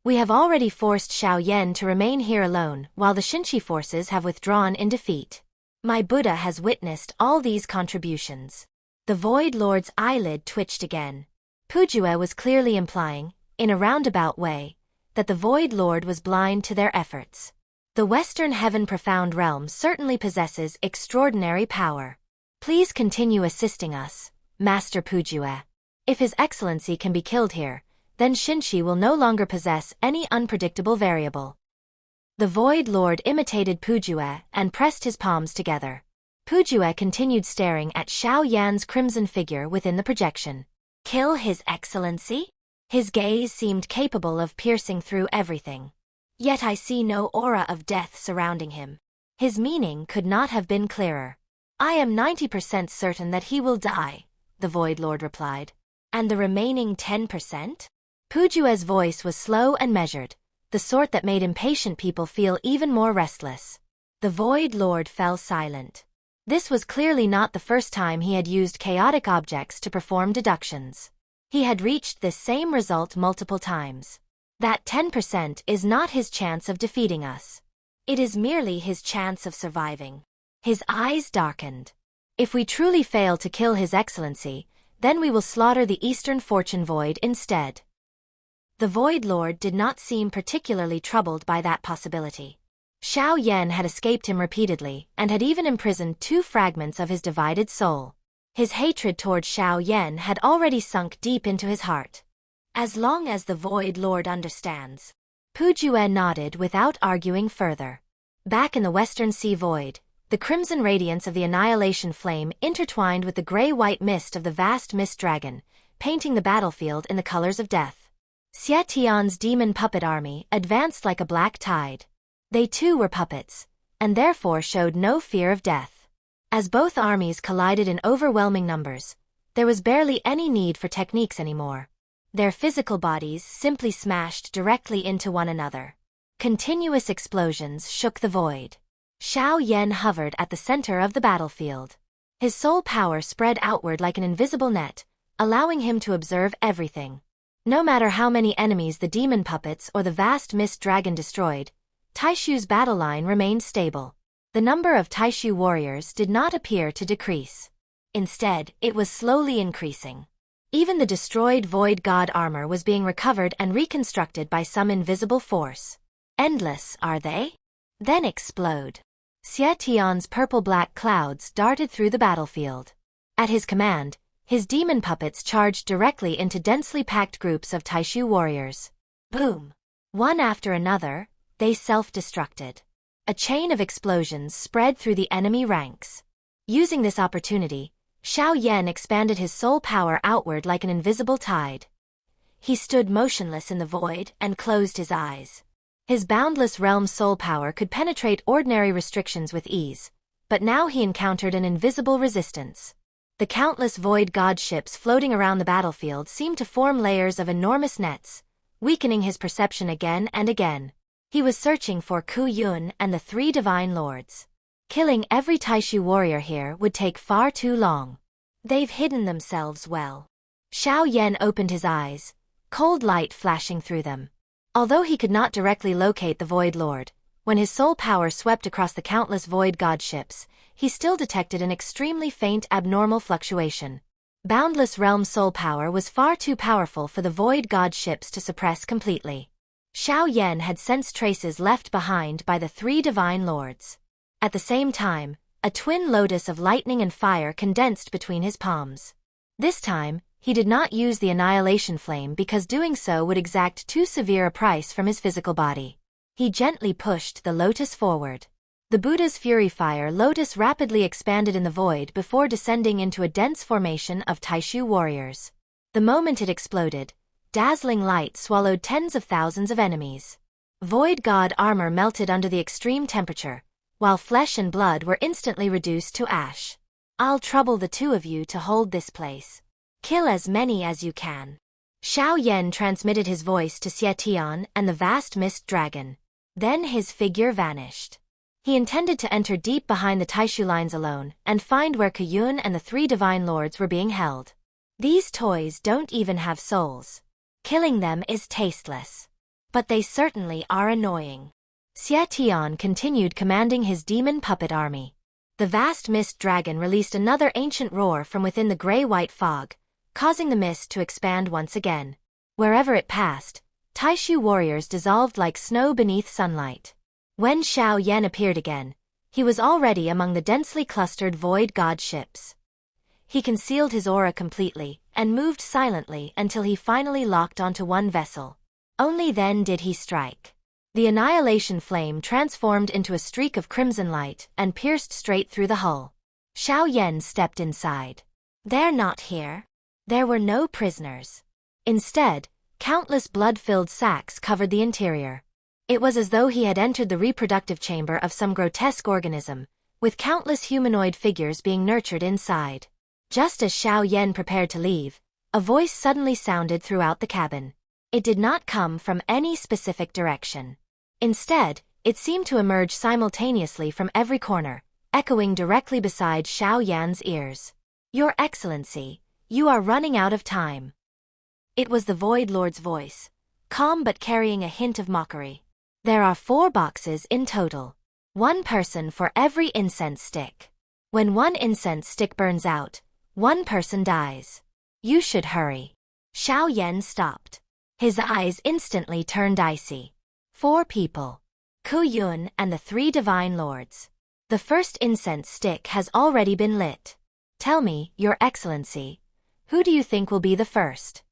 We have already forced Xiao Yan to remain here alone while the Shenxi forces have withdrawn in defeat. My Buddha has witnessed all these contributions. The Void Lord's eyelid twitched again. Pujue was clearly implying, in a roundabout way, that the Void Lord was blind to their efforts. The Western Heaven Profound Realm certainly possesses extraordinary power. Please continue assisting us, Master Pujue. If His Excellency can be killed here, then Shenxi will no longer possess any unpredictable variable. The Void Lord imitated Pujue and pressed his palms together. Pujue continued staring at Xiao Yan's crimson figure within the projection. Kill His Excellency? His gaze seemed capable of piercing through everything. Yet I see no aura of death surrounding him. His meaning could not have been clearer. I am 90% certain that he will die, the Void Lord replied. And the remaining 10%? Pujue's voice was slow and measured, the sort that made impatient people feel even more restless. The Void Lord fell silent. This was clearly not the first time he had used chaotic objects to perform deductions. He had reached this same result multiple times. That 10% is not his chance of defeating us. It is merely his chance of surviving. His eyes darkened. If we truly fail to kill His Excellency, then we will slaughter the Eastern Fortune Void instead. The Void Lord did not seem particularly troubled by that possibility. Xiao Yan had escaped him repeatedly and had even imprisoned 2 fragments of his divided soul. His hatred toward Xiao Yan had already sunk deep into his heart. As long as the Void Lord understands. Pujue nodded without arguing further. Back in the Western Sea Void, the crimson radiance of the annihilation flame intertwined with the gray-white mist of the vast mist dragon, painting the battlefield in the colors of death. Xie Tian's demon puppet army advanced like a black tide. They too were puppets, and therefore showed no fear of death. As both armies collided in overwhelming numbers, there was barely any need for techniques anymore. Their physical bodies simply smashed directly into one another. Continuous explosions shook the void. Xiao Yan hovered at the center of the battlefield. His soul power spread outward like an invisible net, allowing him to observe everything. No matter how many enemies the demon puppets or the vast mist dragon destroyed, Taixu's battle line remained stable. The number of Taixu warriors did not appear to decrease. Instead, it was slowly increasing. Even the destroyed void god armor was being recovered and reconstructed by some invisible force. Endless, are they? Then explode. Xie Tian's purple-black clouds darted through the battlefield. At his command, his demon puppets charged directly into densely packed groups of Taixu warriors. Boom! One after another, they self-destructed. A chain of explosions spread through the enemy ranks. Using this opportunity, Xiao Yan expanded his soul power outward like an invisible tide. He stood motionless in the void and closed his eyes. His boundless realm soul power could penetrate ordinary restrictions with ease, but now he encountered an invisible resistance. The countless void god ships floating around the battlefield seemed to form layers of enormous nets, weakening his perception again and again. He was searching for Ku Yun and the three divine lords. Killing every Taixu warrior here would take far too long. They've hidden themselves well. Xiao Yan opened his eyes, cold light flashing through them. Although he could not directly locate the Void Lord, when his soul power swept across the countless void god ships, he still detected an extremely faint abnormal fluctuation. Boundless realm soul power was far too powerful for the void god ships to suppress completely. Xiao Yan had sensed traces left behind by the three divine lords. At the same time, a twin lotus of lightning and fire condensed between his palms. This time, he did not use the annihilation flame because doing so would exact too severe a price from his physical body. He gently pushed the lotus forward. The Buddha's fury fire lotus rapidly expanded in the void before descending into a dense formation of Taixu warriors. The moment it exploded, dazzling light swallowed tens of thousands of enemies. Void god armor melted under the extreme temperature, while flesh and blood were instantly reduced to ash. I'll trouble the two of you to hold this place. Kill as many as you can. Xiao Yan transmitted his voice to Xie Tian and the vast mist dragon. Then his figure vanished. He intended to enter deep behind the Taixu lines alone and find where Ku Yun and the three divine lords were being held. These toys don't even have souls. Killing them is tasteless. But they certainly are annoying. Xie Tian continued commanding his demon puppet army. The vast mist dragon released another ancient roar from within the gray-white fog, causing the mist to expand once again. Wherever it passed, Taixu warriors dissolved like snow beneath sunlight. When Xiao Yan appeared again, he was already among the densely clustered void god ships. He concealed his aura completely and moved silently until he finally locked onto one vessel. Only then did he strike. The annihilation flame transformed into a streak of crimson light and pierced straight through the hull. Xiao Yan stepped inside. They're not here. There were no prisoners. Instead, countless blood-filled sacks covered the interior. It was as though he had entered the reproductive chamber of some grotesque organism, with countless humanoid figures being nurtured inside. Just as Xiao Yan prepared to leave, a voice suddenly sounded throughout the cabin. It did not come from any specific direction. Instead, it seemed to emerge simultaneously from every corner, echoing directly beside Xiao Yan's ears. Your Excellency, you are running out of time. It was the Void Lord's voice, calm but carrying a hint of mockery. There are 4 boxes in total. 1 person for every incense stick. When 1 incense stick burns out, 1 person dies. You should hurry. Xiao Yan stopped. His eyes instantly turned icy. 4 people. Ku Yun and the 3 divine lords. The first incense stick has already been lit. Tell me, Your Excellency, who do you think will be the first?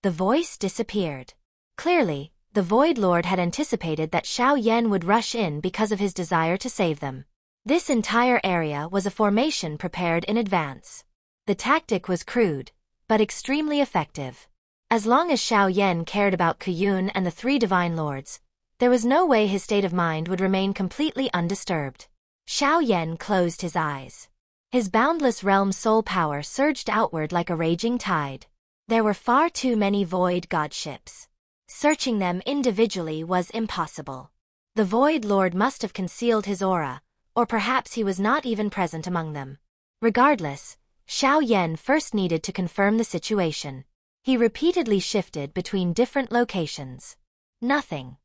The voice disappeared. Clearly, the Void Lord had anticipated that Xiao Yan would rush in because of his desire to save them. This entire area was a formation prepared in advance. The tactic was crude, but extremely effective. As long as Xiao Yan cared about Kuyun and the three divine lords, there was no way his state of mind would remain completely undisturbed. Xiao Yan closed his eyes. His boundless realm soul power surged outward like a raging tide. There were far too many void godships. Searching them individually was impossible. The Void Lord must have concealed his aura, or perhaps he was not even present among them. Regardless, Xiao Yan first needed to confirm the situation. He repeatedly shifted between different locations. Nothing.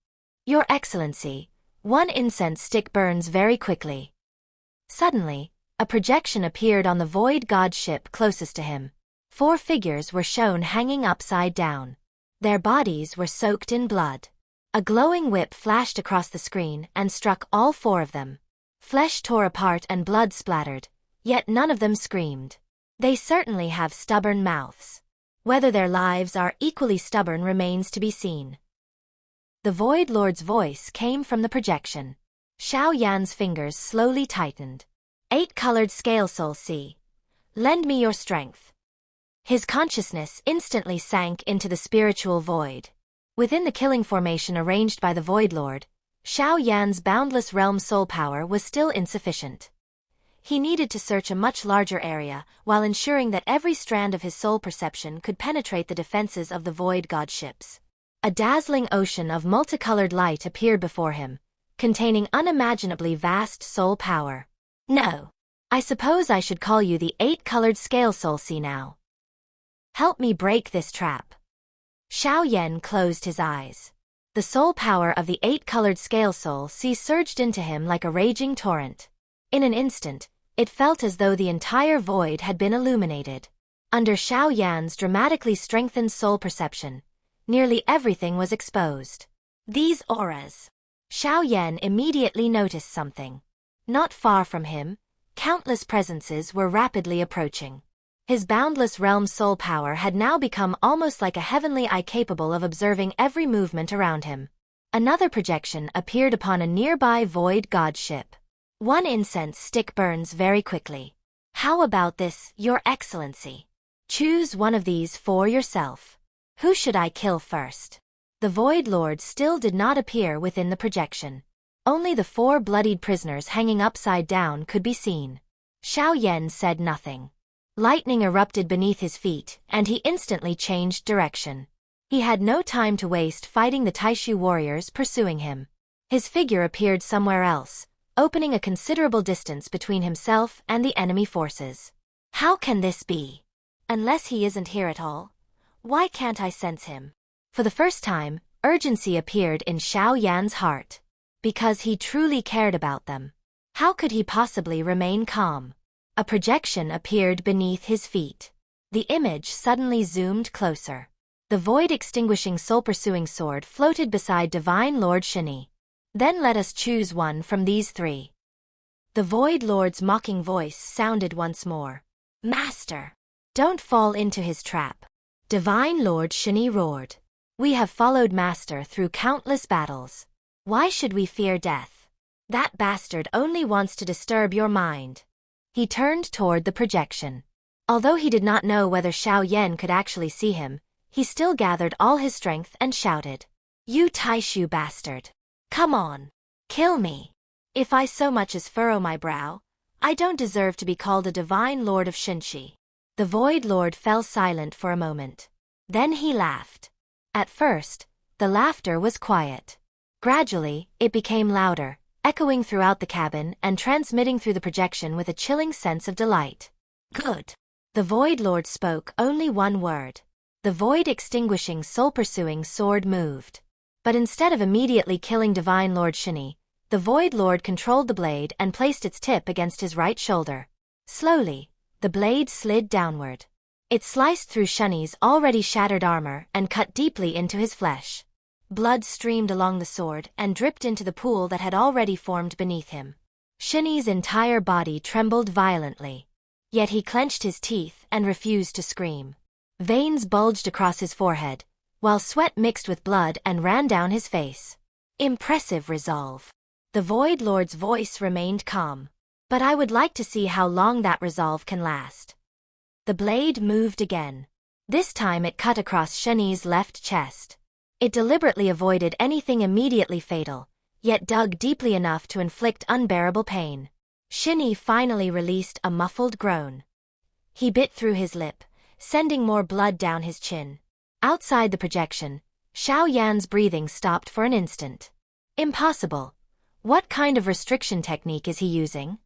Your Excellency, one incense stick burns very quickly. Suddenly, a projection appeared on the Void God ship closest to him. 4 figures were shown hanging upside down. Their bodies were soaked in blood. A glowing whip flashed across the screen and struck all 4 of them. Flesh tore apart and blood splattered, yet none of them screamed. They certainly have stubborn mouths. Whether their lives are equally stubborn remains to be seen. The Void Lord's voice came from the projection. Xiao Yan's fingers slowly tightened. 8-colored scale soul C. Lend me your strength. His consciousness instantly sank into the spiritual void. Within the killing formation arranged by the Void Lord, Xiao Yan's boundless realm soul power was still insufficient. He needed to search a much larger area while ensuring that every strand of his soul perception could penetrate the defenses of the Void God ships. A dazzling ocean of multicolored light appeared before him, containing unimaginably vast soul power. No. I suppose I should call you the 8-colored scale soul C now. Help me break this trap. Xiao Yan closed his eyes. The soul power of the 8-colored scale soul C surged into him like a raging torrent. In an instant, it felt as though the entire void had been illuminated. Under Xiao Yan's dramatically strengthened soul perception, nearly everything was exposed. These auras. Xiao Yan immediately noticed something. Not far from him, countless presences were rapidly approaching. His boundless realm soul power had now become almost like a heavenly eye capable of observing every movement around him. Another projection appeared upon a nearby Void God ship. 1 incense stick burns very quickly. How about this, Your Excellency? Choose one of these for yourself. Who should I kill first? The Void Lord still did not appear within the projection. Only the 4 bloodied prisoners hanging upside down could be seen. Xiao Yan said nothing. Lightning erupted beneath his feet, and he instantly changed direction. He had no time to waste fighting the Taixu warriors pursuing him. His figure appeared somewhere else, opening a considerable distance between himself and the enemy forces. How can this be? Unless he isn't here at all? Why can't I sense him? For the first time, urgency appeared in Xiao Yan's heart. Because he truly cared about them. How could he possibly remain calm? A projection appeared beneath his feet. The image suddenly zoomed closer. The void-extinguishing soul-pursuing sword floated beside Divine Lord Shenxi. Then let us choose one from these 3. The Void Lord's mocking voice sounded once more. Master! Don't fall into his trap. Divine Lord Shenxi roared. We have followed Master through countless battles. Why should we fear death? That bastard only wants to disturb your mind. He turned toward the projection. Although he did not know whether Xiao Yan could actually see him, he still gathered all his strength and shouted. You Taixu bastard! Come on! Kill me! If I so much as furrow my brow, I don't deserve to be called a divine lord of Shenxi. The Void Lord fell silent for a moment. Then he laughed. At first, the laughter was quiet. Gradually, it became louder, echoing throughout the cabin and transmitting through the projection with a chilling sense of delight. Good. The Void Lord spoke only one word. The void-extinguishing soul-pursuing sword moved. But instead of immediately killing Divine Lord Shenxi, the Void Lord controlled the blade and placed its tip against his right shoulder. Slowly, the blade slid downward. It sliced through Shenxi's already shattered armor and cut deeply into his flesh. Blood streamed along the sword and dripped into the pool that had already formed beneath him. Shenxi's entire body trembled violently. Yet he clenched his teeth and refused to scream. Veins bulged across his forehead, while sweat mixed with blood and ran down his face. Impressive resolve. The Void Lord's voice remained calm. But I would like to see how long that resolve can last. The blade moved again. This time it cut across Shenxi's left chest. It deliberately avoided anything immediately fatal, yet dug deeply enough to inflict unbearable pain. Shenxi finally released a muffled groan. He bit through his lip, sending more blood down his chin. Outside the projection, Xiao Yan's breathing stopped for an instant. Impossible. What kind of restriction technique is he using?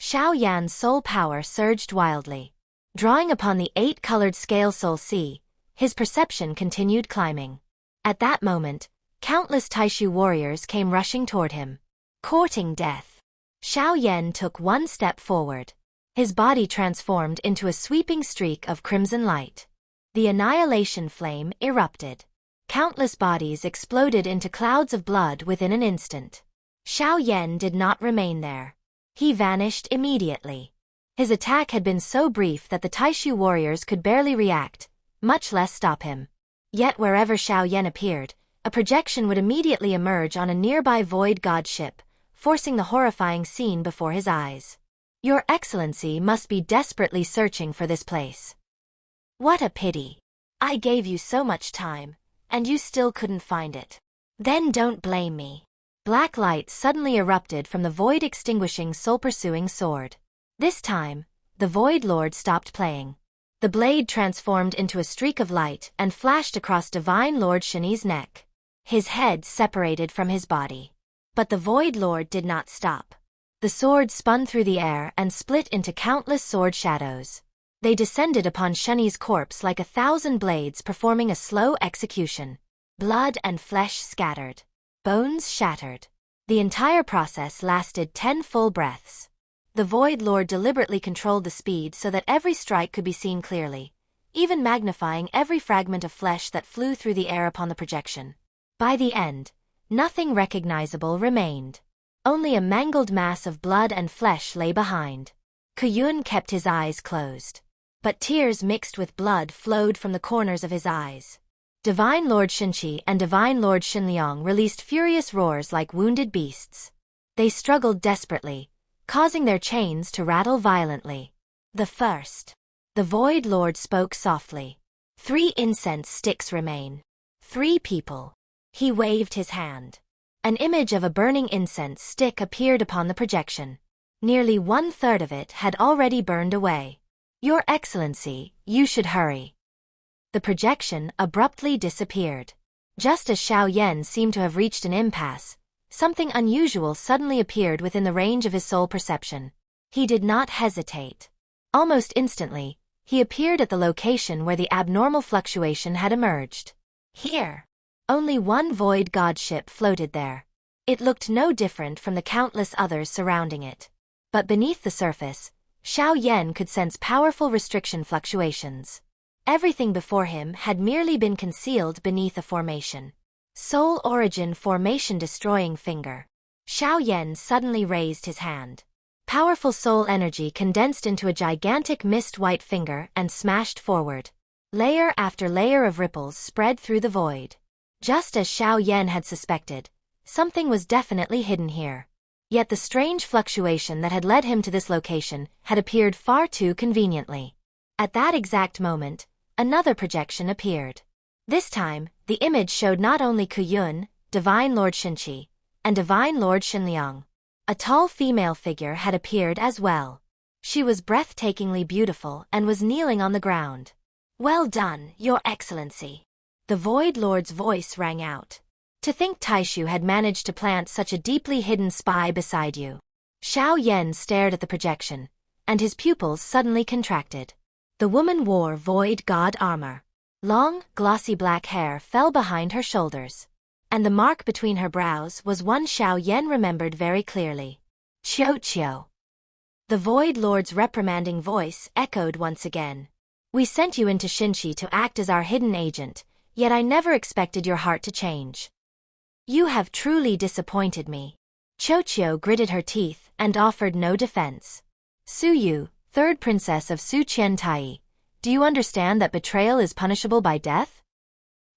Xiao Yan's soul power surged wildly. Drawing upon the 8-colored scale soul C, his perception continued climbing. At that moment, countless Taixu warriors came rushing toward him, courting death. Xiao Yan took one step forward. His body transformed into a sweeping streak of crimson light. The annihilation flame erupted. Countless bodies exploded into clouds of blood within an instant. Xiao Yan did not remain there. He vanished immediately. His attack had been so brief that the Taixu warriors could barely react, much less stop him. Yet wherever Xiao Yan appeared, a projection would immediately emerge on a nearby void god ship, forcing the horrifying scene before his eyes. Your Excellency must be desperately searching for this place. What a pity. I gave you so much time, and you still couldn't find it. Then don't blame me. Black light suddenly erupted from the void, extinguishing soul-pursuing sword. This time, the Void Lord stopped playing. The blade transformed into a streak of light and flashed across Divine Lord Shenxi's neck. His head separated from his body. But the Void Lord did not stop. The sword spun through the air and split into countless sword shadows. They descended upon Shenxi's corpse like 1,000 blades, performing a slow execution. Blood and flesh scattered. Bones shattered. The entire process lasted 10 full breaths. The Void Lord deliberately controlled the speed so that every strike could be seen clearly, even magnifying every fragment of flesh that flew through the air upon the projection. By the end, nothing recognizable remained. Only a mangled mass of blood and flesh lay behind. Kuyun kept his eyes closed. But tears mixed with blood flowed from the corners of his eyes. Divine Lord Shenxi and Divine Lord Xinliang released furious roars like wounded beasts. They struggled desperately, causing their chains to rattle violently. The Void Lord spoke softly. 3 incense sticks remain. 3 people. He waved his hand. An image of a burning incense stick appeared upon the projection. Nearly 1/3 of it had already burned away. Your Excellency, you should hurry. The projection abruptly disappeared. Just as Xiao Yan seemed to have reached an impasse, something unusual suddenly appeared within the range of his soul perception. He did not hesitate. Almost instantly, he appeared at the location where the abnormal fluctuation had emerged. Here. Only one void god ship floated there. It looked no different from the countless others surrounding it. But beneath the surface, Xiao Yan could sense powerful restriction fluctuations. Everything before him had merely been concealed beneath a formation. Soul Origin Formation Destroying Finger. Xiao Yan suddenly raised his hand. Powerful soul energy condensed into a gigantic mist-white finger and smashed forward. Layer after layer of ripples spread through the void. Just as Xiao Yan had suspected, something was definitely hidden here. Yet the strange fluctuation that had led him to this location had appeared far too conveniently. At that exact moment, another projection appeared. This time, the image showed not only Kuyun, Divine Lord Shenxi, and Divine Lord Xinliang. A tall female figure had appeared as well. She was breathtakingly beautiful and was kneeling on the ground. Well done, Your Excellency. The Void Lord's voice rang out. To think Taixu had managed to plant such a deeply hidden spy beside you. Xiao Yan stared at the projection, and his pupils suddenly contracted. The woman wore void god armor. Long, glossy black hair fell behind her shoulders. And the mark between her brows was one Xiao Yan remembered very clearly. Qiao. The Void Lord's reprimanding voice echoed once again. We sent you into Shenxi to act as our hidden agent, yet I never expected your heart to change. You have truly disappointed me. Qiao gritted her teeth and offered no defense. Su Yu, 3rd Princess of Su Qiantai, do you understand that betrayal is punishable by death?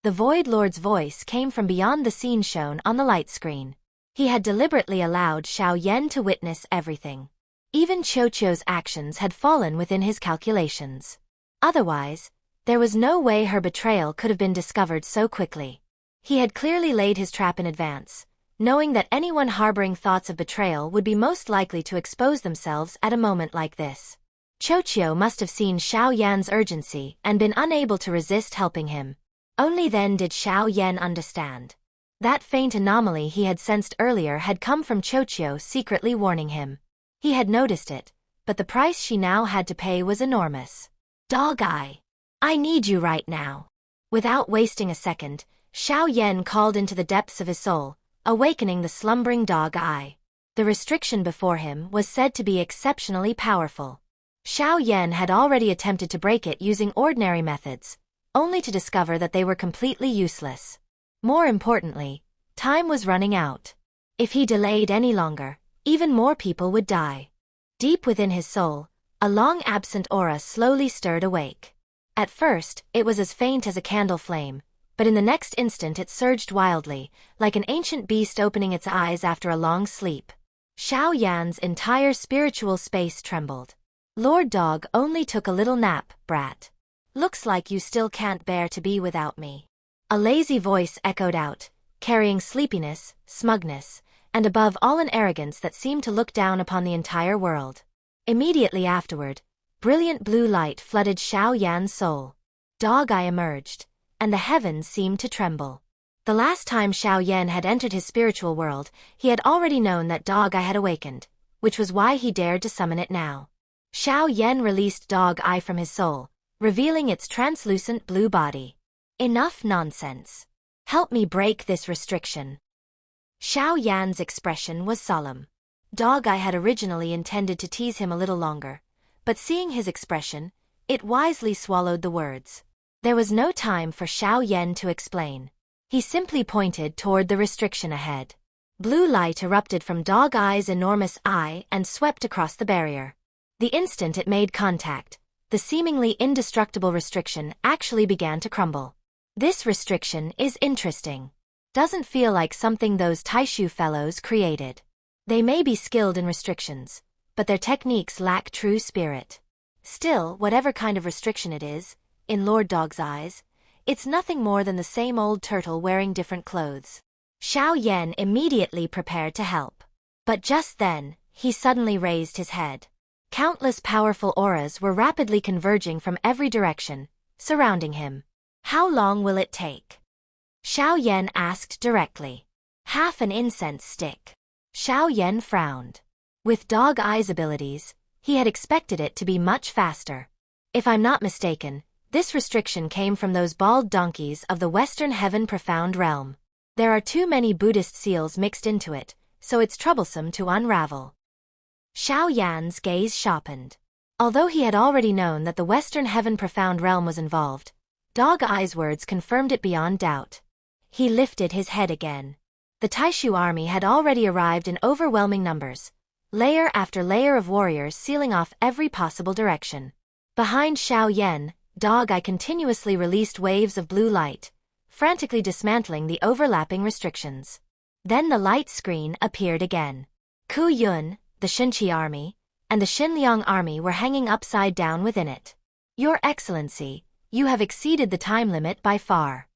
The Void Lord's voice came from beyond the scene shown on the light screen. He had deliberately allowed Xiao Yan to witness everything. Even Qiao's actions had fallen within his calculations. Otherwise, There was no way her betrayal could have been discovered so quickly. He had clearly laid his trap in advance, knowing that anyone harboring thoughts of betrayal would be most likely to expose themselves at a moment like this. Qiu must have seen Xiao Yan's urgency and been unable to resist helping him. Only then did Xiao Yan understand. That faint anomaly he had sensed earlier had come from Qiu secretly warning him. He had noticed it, but the price she now had to pay was enormous. Dog Eye, I need you right now. Without wasting a second, Xiao Yan called into the depths of his soul, awakening the slumbering Dog Eye. The restriction before him was said to be exceptionally powerful. Xiao Yan had already attempted to break it using ordinary methods, only to discover that they were completely useless. More importantly, time was running out. If he delayed any longer, even more people would die. Deep within his soul, a long-absent aura slowly stirred awake. At first, it was as faint as a candle flame, but in the next instant it surged wildly, like an ancient beast opening its eyes after a long sleep. Xiao Yan's entire spiritual space trembled. Lord Dog only took a little nap, brat. Looks like you still can't bear to be without me. A lazy voice echoed out, carrying sleepiness, smugness, and above all an arrogance that seemed to look down upon the entire world. Immediately afterward, brilliant blue light flooded Xiao Yan's soul. Dog Eye emerged, and the heavens seemed to tremble. The last time Xiao Yan had entered his spiritual world, he had already known that Dog Eye had awakened, which was why he dared to summon it now. Xiao Yan released Dog Eye from his soul, revealing its translucent blue body. Enough nonsense. Help me break this restriction. Xiao Yan's expression was solemn. Dog Eye had originally intended to tease him a little longer, but seeing his expression, it wisely swallowed the words. There was no time for Xiao Yan to explain. He simply pointed toward the restriction ahead. Blue light erupted from Dog Eye's enormous eye and swept across the barrier. The instant it made contact, the seemingly indestructible restriction actually began to crumble. This restriction is interesting. Doesn't feel like something those Taixu fellows created. They may be skilled in restrictions, but their techniques lack true spirit. Still, whatever kind of restriction it is, in Lord Dog's eyes, it's nothing more than the same old turtle wearing different clothes. Xiao Yan immediately prepared to help. But just then, he suddenly raised his head. Countless powerful auras were rapidly converging from every direction, surrounding him. How long will it take? Xiao Yan asked directly. Half an incense stick. Xiao Yan frowned. With Dog Eye's abilities, he had expected it to be much faster. If I'm not mistaken, this restriction came from those bald donkeys of the Western Heaven Profound Realm. There are too many Buddhist seals mixed into it, so it's troublesome to unravel. Xiao Yan's gaze sharpened. Although he had already known that the Western Heaven Profound Realm was involved, Dog Eye's words confirmed it beyond doubt. He lifted his head again. The Taixu army had already arrived in overwhelming numbers, layer after layer of warriors sealing off every possible direction. Behind Xiao Yan, Dog Eye continuously released waves of blue light, frantically dismantling the overlapping restrictions. Then the light screen appeared again. Ku Yun, the Shenxi army, and the Xinliang army were hanging upside down within it. Your Excellency, you have exceeded the time limit by far.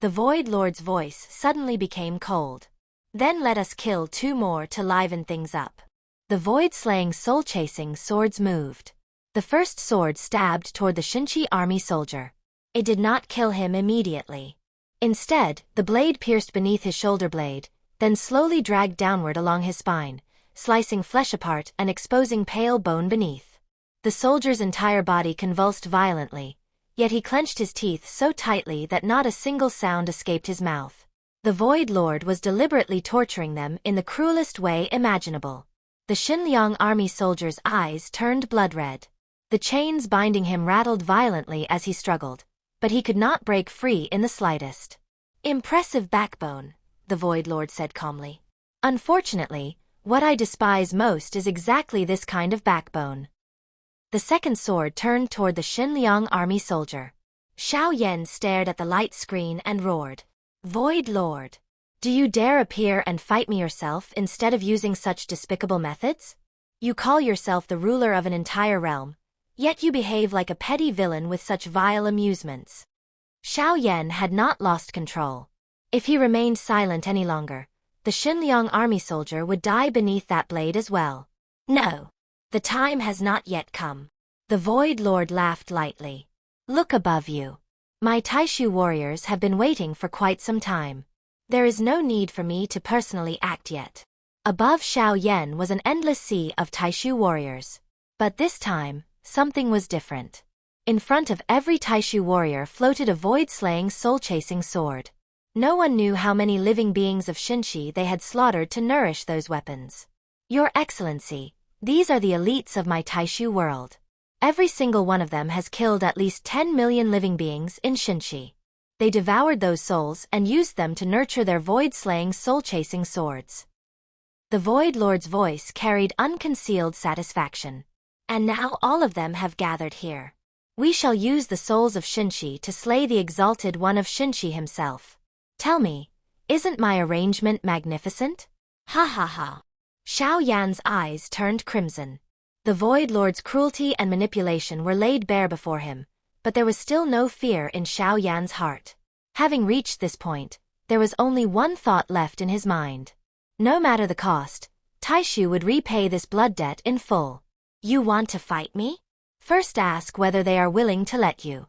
The Void Lord's voice suddenly became cold. Then let us kill 2 more to liven things up. The void-slaying soul-chasing swords moved. The first sword stabbed toward the Shenxi army soldier. It did not kill him immediately. Instead, the blade pierced beneath his shoulder blade, then slowly dragged downward along his spine, slicing flesh apart and exposing pale bone beneath. The soldier's entire body convulsed violently, yet he clenched his teeth so tightly that not a single sound escaped his mouth. The Void Lord was deliberately torturing them in the cruelest way imaginable. The Xinliang army soldier's eyes turned blood red. The chains binding him rattled violently as he struggled, but he could not break free in the slightest. Impressive backbone, the Void Lord said calmly. Unfortunately, what I despise most is exactly this kind of backbone. The second sword turned toward the Xinliang army soldier. Xiao Yan stared at the light screen and roared. Void Lord! Do you dare appear and fight me yourself instead of using such despicable methods? You call yourself the ruler of an entire realm, Yet you behave like a petty villain with such vile amusements. Xiao Yan had not lost control. If he remained silent any longer, the Xinliang army soldier would die beneath that blade as well. No. The time has not yet come. The Void Lord laughed lightly. Look above you. My Taixu warriors have been waiting for quite some time. There is no need for me to personally act yet. Above Xiao Yan was an endless sea of Taixu warriors. But this time, something was different. In front of every Taixu warrior floated a void-slaying soul-chasing sword. No one knew how many living beings of Shenxi they had slaughtered to nourish those weapons. Your Excellency, these are the elites of my Taixu world. Every single one of them has killed at least 10 million living beings in Shenxi. They devoured those souls and used them to nurture their void-slaying soul-chasing swords. The Void Lord's voice carried unconcealed satisfaction. And now all of them have gathered here. We shall use the souls of Shenxi to slay the exalted one of Shenxi himself. Tell me, isn't my arrangement magnificent? Ha ha ha. Xiao Yan's eyes turned crimson. The Void Lord's cruelty and manipulation were laid bare before him, but there was still no fear in Xiao Yan's heart. Having reached this point, there was only one thought left in his mind. No matter the cost, Taixu would repay this blood debt in full. You want to fight me? First ask whether they are willing to let you.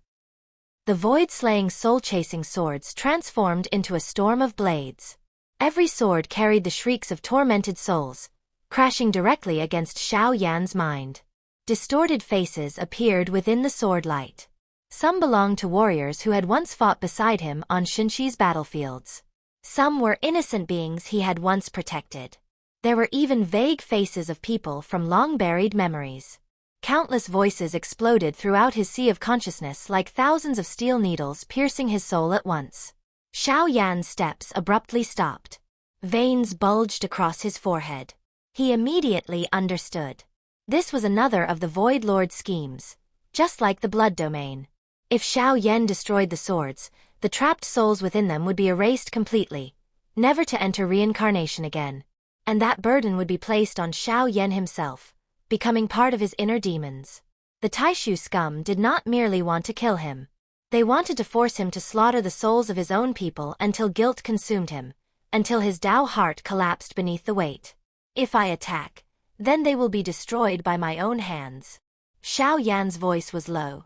The void-slaying soul-chasing swords transformed into a storm of blades. Every sword carried the shrieks of tormented souls, crashing directly against Xiao Yan's mind. Distorted faces appeared within the sword light. Some belonged to warriors who had once fought beside him on Shenxi's battlefields. Some were innocent beings he had once protected. There were even vague faces of people from long-buried memories. Countless voices exploded throughout his sea of consciousness like thousands of steel needles piercing his soul at once. Xiao Yan's steps abruptly stopped. Veins bulged across his forehead. He immediately understood. This was another of the Void Lord's schemes, just like the blood domain. If Xiao Yan destroyed the swords, the trapped souls within them would be erased completely, never to enter reincarnation again. And that burden would be placed on Xiao Yan himself, becoming part of his inner demons. The Taixu scum did not merely want to kill him. They wanted to force him to slaughter the souls of his own people until guilt consumed him, until his Tao heart collapsed beneath the weight. If I attack, then they will be destroyed by my own hands. Xiao Yan's voice was low,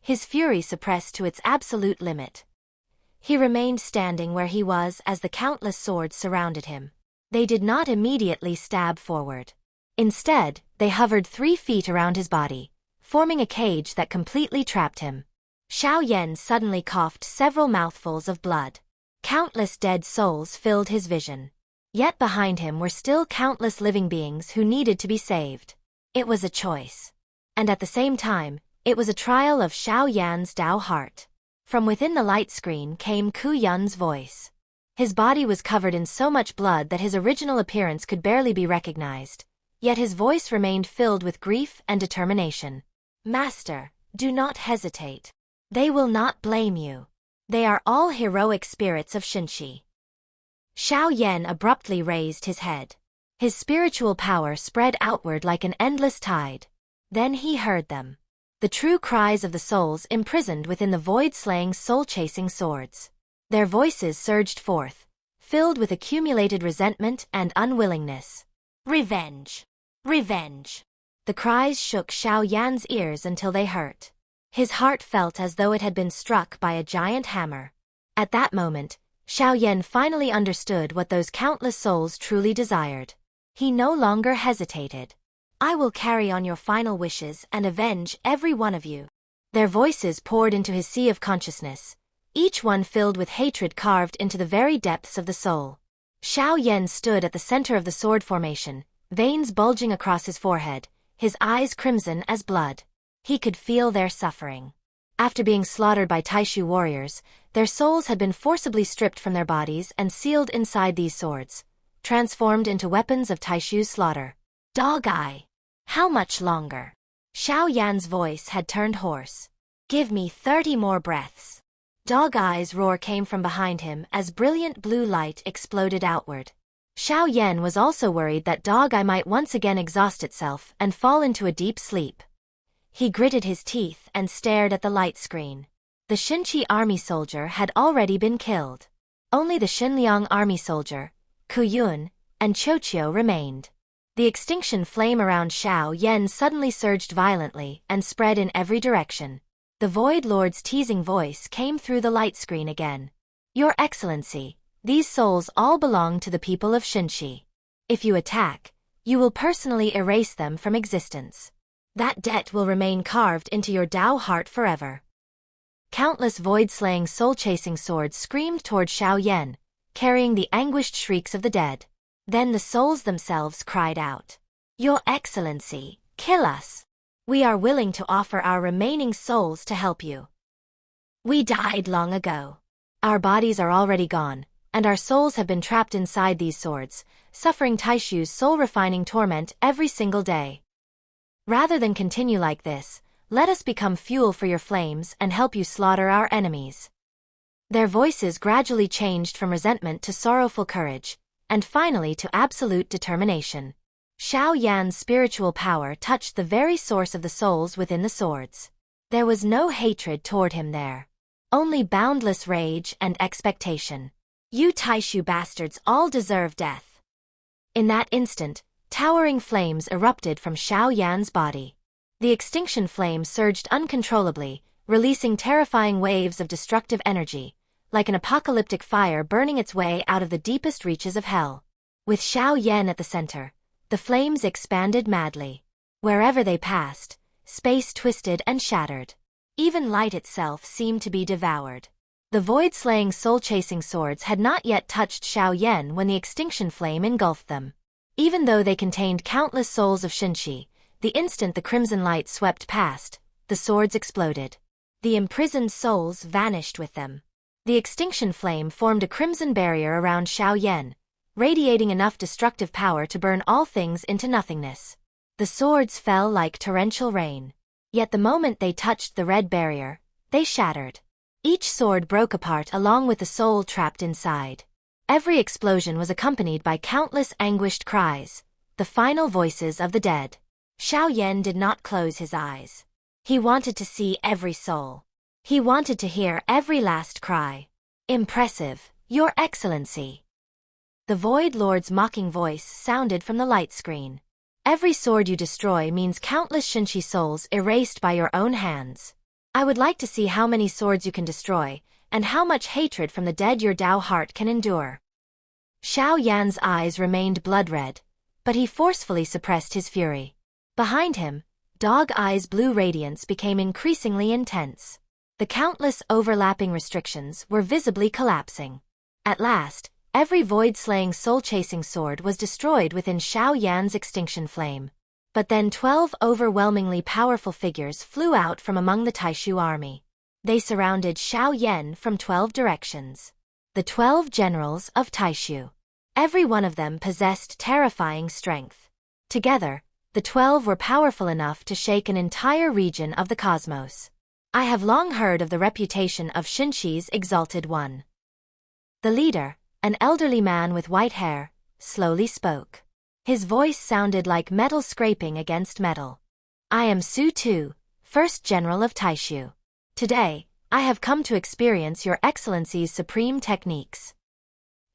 his fury suppressed to its absolute limit. He remained standing where he was as the countless swords surrounded him. They did not immediately stab forward. Instead, they hovered 3 feet around his body, forming a cage that completely trapped him. Xiao Yan suddenly coughed several mouthfuls of blood. Countless dead souls filled his vision. Yet behind him were still countless living beings who needed to be saved. It was a choice. And at the same time, it was a trial of Xiao Yan's Tao heart. From within the light screen came Ku Yun's voice. His body was covered in so much blood that his original appearance could barely be recognized, yet his voice remained filled with grief and determination. Master, do not hesitate. They will not blame you. They are all heroic spirits of Shenxi. Xiao Yan abruptly raised his head. His spiritual power spread outward like an endless tide. Then he heard them. The true cries of the souls imprisoned within the void-slaying soul-chasing swords. Their voices surged forth, filled with accumulated resentment and unwillingness. Revenge! Revenge! The cries shook Xiao Yan's ears until they hurt. His heart felt as though it had been struck by a giant hammer. At that moment, Xiao Yan finally understood what those countless souls truly desired. He no longer hesitated. I will carry on your final wishes and avenge every one of you. Their voices poured into his sea of consciousness, each one filled with hatred carved into the very depths of the soul. Xiao Yan stood at the center of the sword formation, veins bulging across his forehead, his eyes crimson as blood. He could feel their suffering. After being slaughtered by Taixu warriors, their souls had been forcibly stripped from their bodies and sealed inside these swords, transformed into weapons of Taixu's slaughter. Dog Eye! How much longer? Xiao Yan's voice had turned hoarse. Give me 30 more breaths. Dog Eye's roar came from behind him as brilliant blue light exploded outward. Xiao Yan was also worried that Dog Eye might once again exhaust itself and fall into a deep sleep. He gritted his teeth and stared at the light screen. The Shenxi army soldier had already been killed. Only the Xinliang army soldier, Ku Yun, and Qiu remained. The extinction flame around Xiao Yan suddenly surged violently and spread in every direction. The Void Lord's teasing voice came through the light screen again. Your Excellency, these souls all belong to the people of Shenxi. If you attack, you will personally erase them from existence. That debt will remain carved into your Dao heart forever. Countless void-slaying soul-chasing swords screamed toward Xiao Yan, carrying the anguished shrieks of the dead. Then the souls themselves cried out. Your Excellency, kill us. We are willing to offer our remaining souls to help you. We died long ago. Our bodies are already gone, and our souls have been trapped inside these swords, suffering Taixu's soul-refining torment every single day. Rather than continue like this, let us become fuel for your flames and help you slaughter our enemies. Their voices gradually changed from resentment to sorrowful courage, and finally to absolute determination. Xiao Yan's spiritual power touched the very source of the souls within the swords. There was no hatred toward him there. Only boundless rage and expectation. You Taixu bastards all deserve death. In that instant, towering flames erupted from Xiao Yan's body. The extinction flame surged uncontrollably, releasing terrifying waves of destructive energy, like an apocalyptic fire burning its way out of the deepest reaches of hell. With Xiao Yan at the center, the flames expanded madly. Wherever they passed, space twisted and shattered. Even light itself seemed to be devoured. The void-slaying soul-chasing swords had not yet touched Xiao Yan when the extinction flame engulfed them. Even though they contained countless souls of Shenxi, the instant the crimson light swept past, the swords exploded. The imprisoned souls vanished with them. The extinction flame formed a crimson barrier around Xiao Yan, radiating enough destructive power to burn all things into nothingness. The swords fell like torrential rain. Yet the moment they touched the red barrier, they shattered. Each sword broke apart along with the soul trapped inside. Every explosion was accompanied by countless anguished cries, the final voices of the dead. Xiao Yan did not close his eyes. He wanted to see every soul. He wanted to hear every last cry. Impressive, Your Excellency. The Void Lord's mocking voice sounded from the light screen. Every sword you destroy means countless Shenxi souls erased by your own hands. I would like to see how many swords you can destroy, and how much hatred from the dead your Dao heart can endure. Xiao Yan's eyes remained blood-red, but he forcefully suppressed his fury. Behind him, Dog Eye's blue radiance became increasingly intense. The countless overlapping restrictions were visibly collapsing. At last, every void-slaying soul-chasing sword was destroyed within Xiao Yan's extinction flame. But then 12 overwhelmingly powerful figures flew out from among the Taixu army. They surrounded Xiao Yan from 12 directions. The 12 generals of Taixu. Every one of them possessed terrifying strength. Together, the 12 were powerful enough to shake an entire region of the cosmos. I have long heard of the reputation of Shenxi's Exalted One. The leader, an elderly man with white hair, slowly spoke. His voice sounded like metal scraping against metal. I am Su Tu, first general of Taixu. Today, I have come to experience Your Excellency's supreme techniques.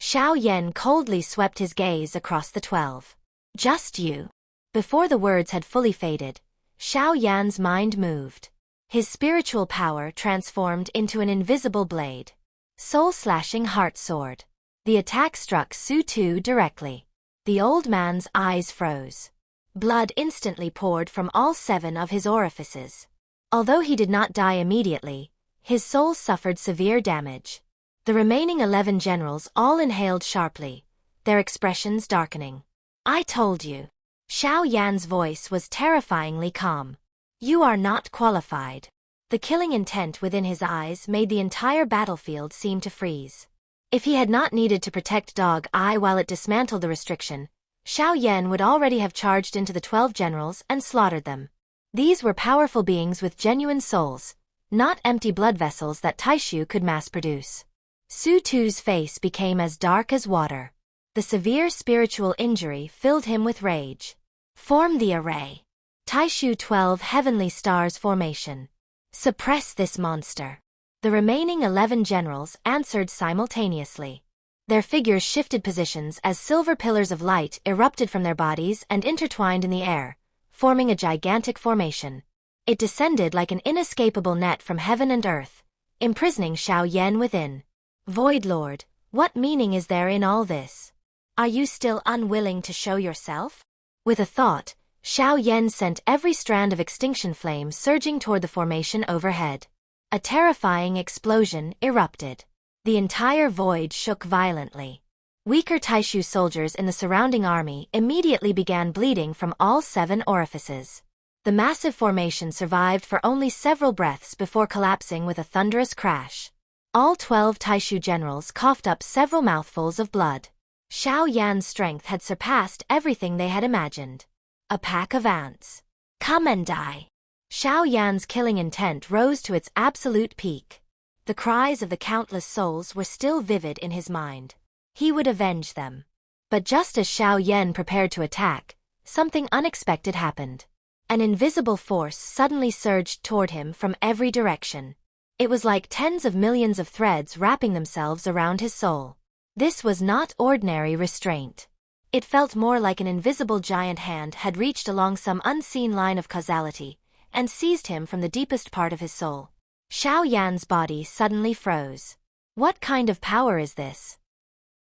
Xiao Yan coldly swept his gaze across the 12. Just you. Before the words had fully faded, Xiao Yan's mind moved. His spiritual power transformed into an invisible blade. Soul-slashing heart sword. The attack struck Su Tu directly. The old man's eyes froze. Blood instantly poured from all 7 of his orifices. Although he did not die immediately, his soul suffered severe damage. The remaining 11 generals all inhaled sharply, their expressions darkening. I told you. Xiao Yan's voice was terrifyingly calm. You are not qualified. The killing intent within his eyes made the entire battlefield seem to freeze. If he had not needed to protect Dog Eye while it dismantled the restriction, Xiao Yan would already have charged into the 12 generals and slaughtered them. These were powerful beings with genuine souls, not empty blood vessels that Taixu could mass-produce. Su Tu's face became as dark as water. The severe spiritual injury filled him with rage. Form the array. Taixu 12 Heavenly Stars Formation. Suppress this monster. The remaining 11 generals answered simultaneously. Their figures shifted positions as silver pillars of light erupted from their bodies and intertwined in the air, forming a gigantic formation. It descended like an inescapable net from heaven and earth, imprisoning Xiao Yan within. Void Lord, what meaning is there in all this? Are you still unwilling to show yourself? With a thought, Xiao Yan sent every strand of extinction flame surging toward the formation overhead. A terrifying explosion erupted. The entire void shook violently. Weaker Taixu soldiers in the surrounding army immediately began bleeding from all 7 orifices. The massive formation survived for only several breaths before collapsing with a thunderous crash. All 12 Taixu generals coughed up several mouthfuls of blood. Xiao Yan's strength had surpassed everything they had imagined. A pack of ants. Come and die. Xiao Yan's killing intent rose to its absolute peak. The cries of the countless souls were still vivid in his mind. He would avenge them. But just as Xiao Yan prepared to attack, something unexpected happened. An invisible force suddenly surged toward him from every direction. It was like tens of millions of threads wrapping themselves around his soul. This was not ordinary restraint. It felt more like an invisible giant hand had reached along some unseen line of causality and seized him from the deepest part of his soul. Xiao Yan's body suddenly froze. What kind of power is this?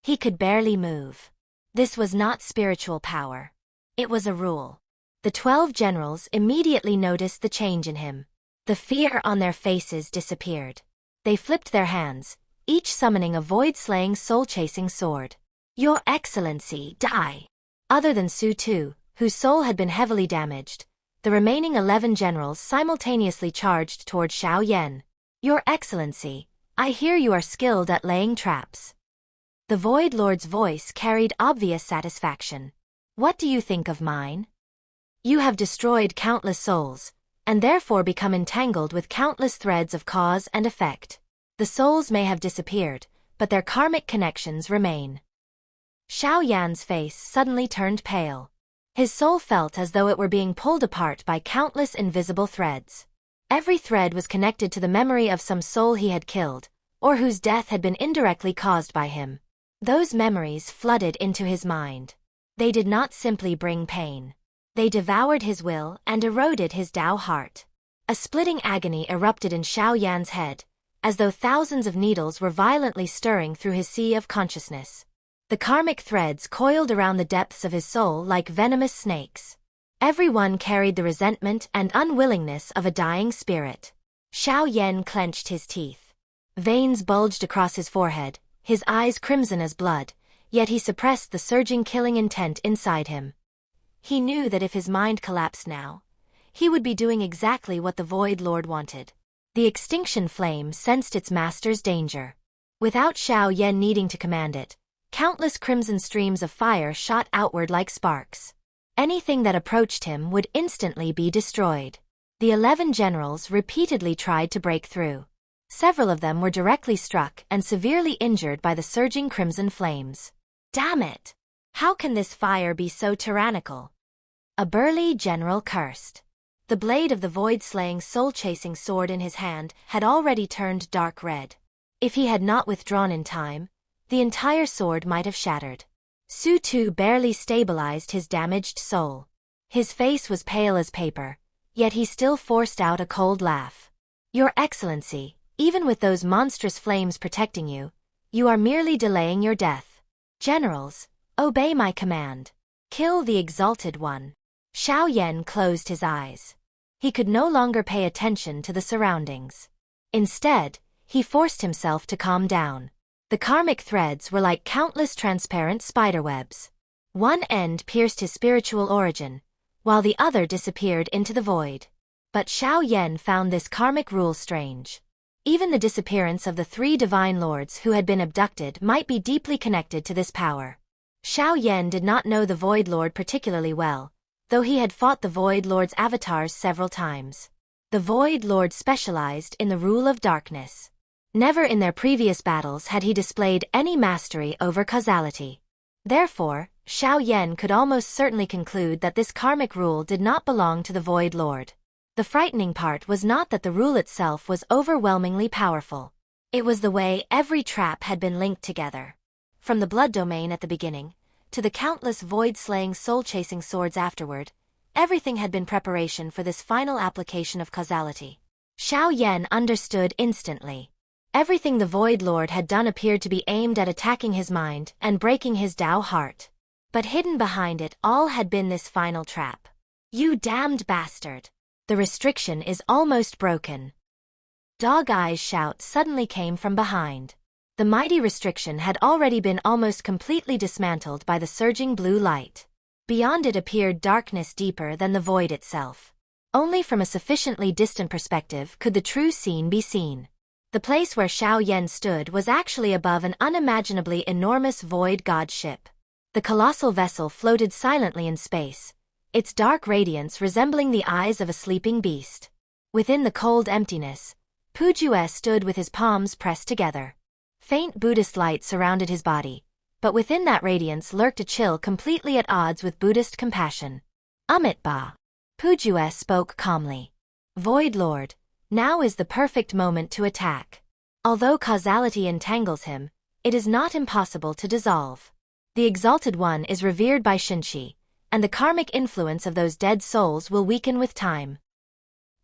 He could barely move. This was not spiritual power. It was a rule. The 12 generals immediately noticed the change in him. The fear on their faces disappeared. They flipped their hands, each summoning a void-slaying soul-chasing sword. Your Excellency, die! Other than Su Tu, whose soul had been heavily damaged, the remaining 11 generals simultaneously charged toward Xiao Yan. Your Excellency, I hear you are skilled at laying traps. The Void Lord's voice carried obvious satisfaction. What do you think of mine? You have destroyed countless souls, and therefore become entangled with countless threads of cause and effect. The souls may have disappeared, but their karmic connections remain. Xiao Yan's face suddenly turned pale. His soul felt as though it were being pulled apart by countless invisible threads. Every thread was connected to the memory of some soul he had killed, or whose death had been indirectly caused by him. Those memories flooded into his mind. They did not simply bring pain. They devoured his will and eroded his Tao heart. A splitting agony erupted in Xiao Yan's head, as though thousands of needles were violently stirring through his sea of consciousness. The karmic threads coiled around the depths of his soul like venomous snakes. Every one carried the resentment and unwillingness of a dying spirit. Xiao Yan clenched his teeth. Veins bulged across his forehead, his eyes crimson as blood, yet he suppressed the surging killing intent inside him. He knew that if his mind collapsed now, he would be doing exactly what the Void Lord wanted. The extinction flame sensed its master's danger. Without Xiao Yan needing to command it, countless crimson streams of fire shot outward like sparks. Anything that approached him would instantly be destroyed. The 11 generals repeatedly tried to break through. Several of them were directly struck and severely injured by the surging crimson flames. Damn it! How can this fire be so tyrannical? A burly general cursed. The blade of the void-slaying soul-chasing sword in his hand had already turned dark red. If he had not withdrawn in time, the entire sword might have shattered. Su Tu barely stabilized his damaged soul. His face was pale as paper, yet he still forced out a cold laugh. Your Excellency, even with those monstrous flames protecting you, you are merely delaying your death. Generals, obey my command. Kill the exalted one. Xiao Yan closed his eyes. He could no longer pay attention to the surroundings. Instead, he forced himself to calm down. The karmic threads were like countless transparent spiderwebs. One end pierced his spiritual origin, while the other disappeared into the void. But Xiao Yan found this karmic rule strange. Even the disappearance of the 3 divine lords who had been abducted might be deeply connected to this power. Xiao Yan did not know the Void Lord particularly well, though he had fought the Void Lord's avatars several times. The Void Lord specialized in the rule of darkness. Never in their previous battles had he displayed any mastery over causality. Therefore, Xiao Yan could almost certainly conclude that this karmic rule did not belong to the Void Lord. The frightening part was not that the rule itself was overwhelmingly powerful. It was the way every trap had been linked together. From the blood domain at the beginning, to the countless void-slaying soul-chasing swords afterward, everything had been preparation for this final application of causality. Xiao Yan understood instantly. Everything the Void Lord had done appeared to be aimed at attacking his mind and breaking his Tao heart. But hidden behind it all had been this final trap. You damned bastard! The restriction is almost broken. Dog Eye's shout suddenly came from behind. The mighty restriction had already been almost completely dismantled by the surging blue light. Beyond it appeared darkness deeper than the void itself. Only from a sufficiently distant perspective could the true scene be seen. The place where Xiao Yan stood was actually above an unimaginably enormous void god ship. The colossal vessel floated silently in space, its dark radiance resembling the eyes of a sleeping beast. Within the cold emptiness, Pujue stood with his palms pressed together. Faint Buddhist light surrounded his body, but within that radiance lurked a chill completely at odds with Buddhist compassion. Ba. Pujue spoke calmly. Void Lord, now is the perfect moment to attack. Although causality entangles him, it is not impossible to dissolve. The Exalted One is revered by Shenxi, and the karmic influence of those dead souls will weaken with time.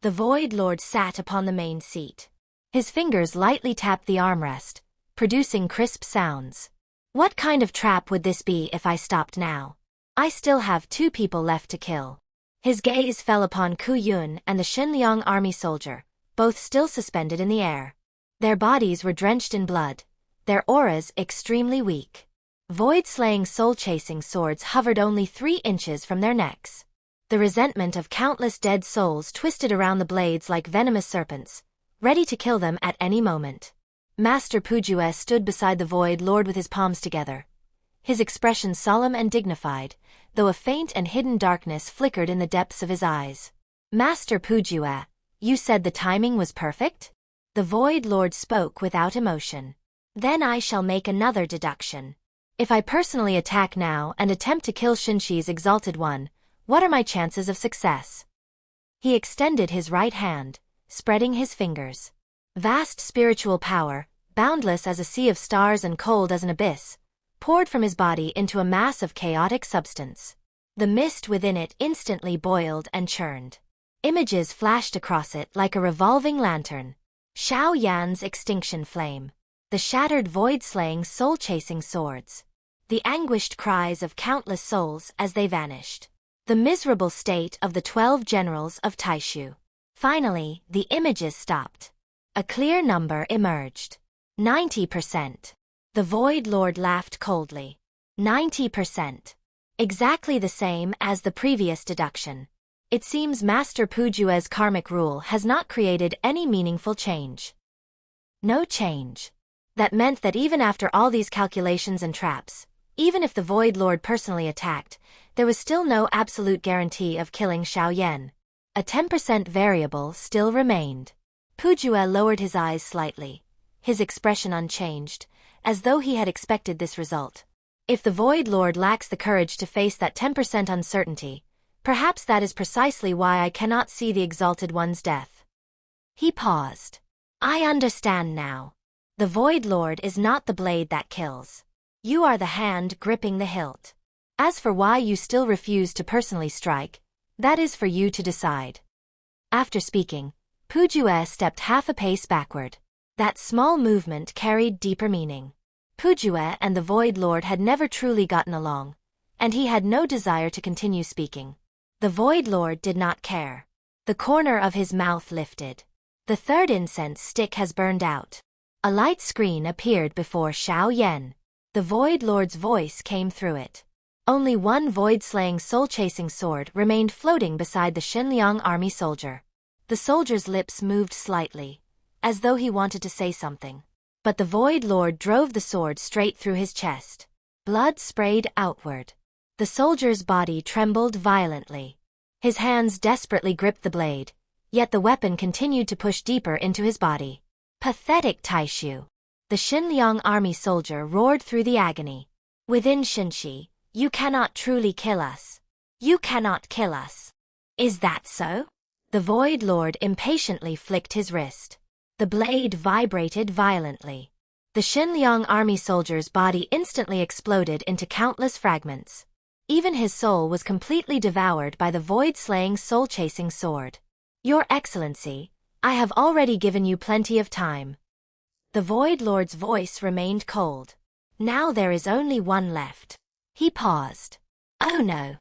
The Void Lord sat upon the main seat. His fingers lightly tapped the armrest, producing crisp sounds. What kind of trap would this be if I stopped now? I still have 2 people left to kill. His gaze fell upon Ku Yun and the Xinliang army soldier, both still suspended in the air. Their bodies were drenched in blood, their auras extremely weak. Void-slaying soul-chasing swords hovered only 3 inches from their necks. The resentment of countless dead souls twisted around the blades like venomous serpents, ready to kill them at any moment. Master Pujue stood beside the Void Lord with his palms together, his expression solemn and dignified, though a faint and hidden darkness flickered in the depths of his eyes. Master Pujue, you said the timing was perfect? The Void Lord spoke without emotion. Then I shall make another deduction. If I personally attack now and attempt to kill Shenxi's Exalted One, what are my chances of success? He extended his right hand, spreading his fingers. Vast spiritual power, boundless as a sea of stars and cold as an abyss, poured from his body into a mass of chaotic substance. The mist within it instantly boiled and churned. Images flashed across it like a revolving lantern. Xiao Yan's extinction flame. The shattered void-slaying soul-chasing swords. The anguished cries of countless souls as they vanished. The miserable state of the 12 generals of Taixu. Finally, the images stopped. A clear number emerged. 90%. The Void Lord laughed coldly. 90%. Exactly the same as the previous deduction. It seems Master Pujue's karmic rule has not created any meaningful change. No change. That meant that even after all these calculations and traps, even if the Void Lord personally attacked, there was still no absolute guarantee of killing Xiao Yan. A 10% variable still remained. Pujue lowered his eyes slightly, his expression unchanged, as though he had expected this result. If the Void Lord lacks the courage to face that 10% uncertainty, perhaps that is precisely why I cannot see the Exalted One's death. He paused. I understand now. The Void Lord is not the blade that kills. You are the hand gripping the hilt. As for why you still refuse to personally strike, that is for you to decide. After speaking, Pujue stepped half a pace backward. That small movement carried deeper meaning. Pujue and the Void Lord had never truly gotten along, and he had no desire to continue speaking. The Void Lord did not care. The corner of his mouth lifted. The 3rd incense stick has burned out. A light screen appeared before Xiao Yan. The Void Lord's voice came through it. Only one void-slaying soul-chasing sword remained floating beside the Xinliang army soldier. The soldier's lips moved slightly, as though he wanted to say something. But the Void Lord drove the sword straight through his chest. Blood sprayed outward. The soldier's body trembled violently. His hands desperately gripped the blade, yet the weapon continued to push deeper into his body. Pathetic Taixu. The Xinliang army soldier roared through the agony. Within Shenxi, you cannot truly kill us. You cannot kill us. Is that so? The Void Lord impatiently flicked his wrist. The blade vibrated violently. The Xinliang army soldier's body instantly exploded into countless fragments. Even his soul was completely devoured by the void-slaying soul-chasing sword. Your Excellency, I have already given you plenty of time. The Void Lord's voice remained cold. Now there is only one left. He paused. Oh no.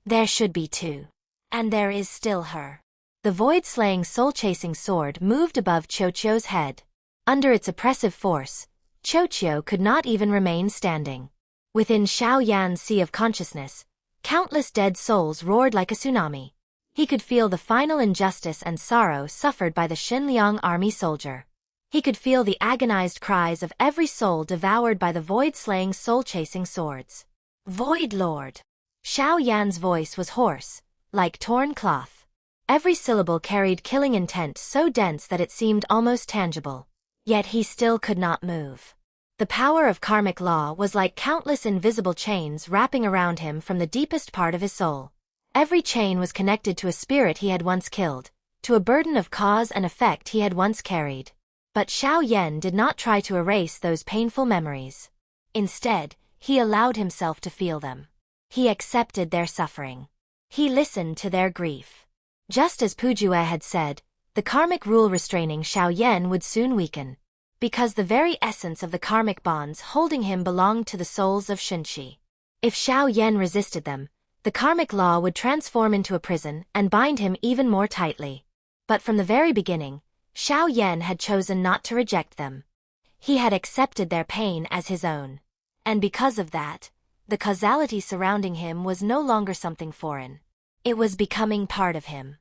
There should be two. And there is still her. The void-slaying soul-chasing sword moved above Qiuqiu's head. Under its oppressive force, Qiuqiu could not even remain standing. Within Xiao Yan's sea of consciousness, countless dead souls roared like a tsunami. He could feel the final injustice and sorrow suffered by the Xinliang army soldier. He could feel the agonized cries of every soul devoured by the void-slaying soul-chasing swords. Void Lord! Xiao Yan's voice was hoarse, like torn cloth. Every syllable carried killing intent so dense that it seemed almost tangible. Yet he still could not move. The power of karmic law was like countless invisible chains wrapping around him from the deepest part of his soul. Every chain was connected to a spirit he had once killed, to a burden of cause and effect he had once carried. But Xiao Yan did not try to erase those painful memories. Instead, he allowed himself to feel them. He accepted their suffering. He listened to their grief. Just as Pujue had said, the karmic rule restraining Xiao Yan would soon weaken. Because the very essence of the karmic bonds holding him belonged to the souls of Shenxi. If Xiao Yan resisted them, the karmic law would transform into a prison and bind him even more tightly. But from the very beginning, Xiao Yan had chosen not to reject them. He had accepted their pain as his own. And because of that, the causality surrounding him was no longer something foreign. It was becoming part of him.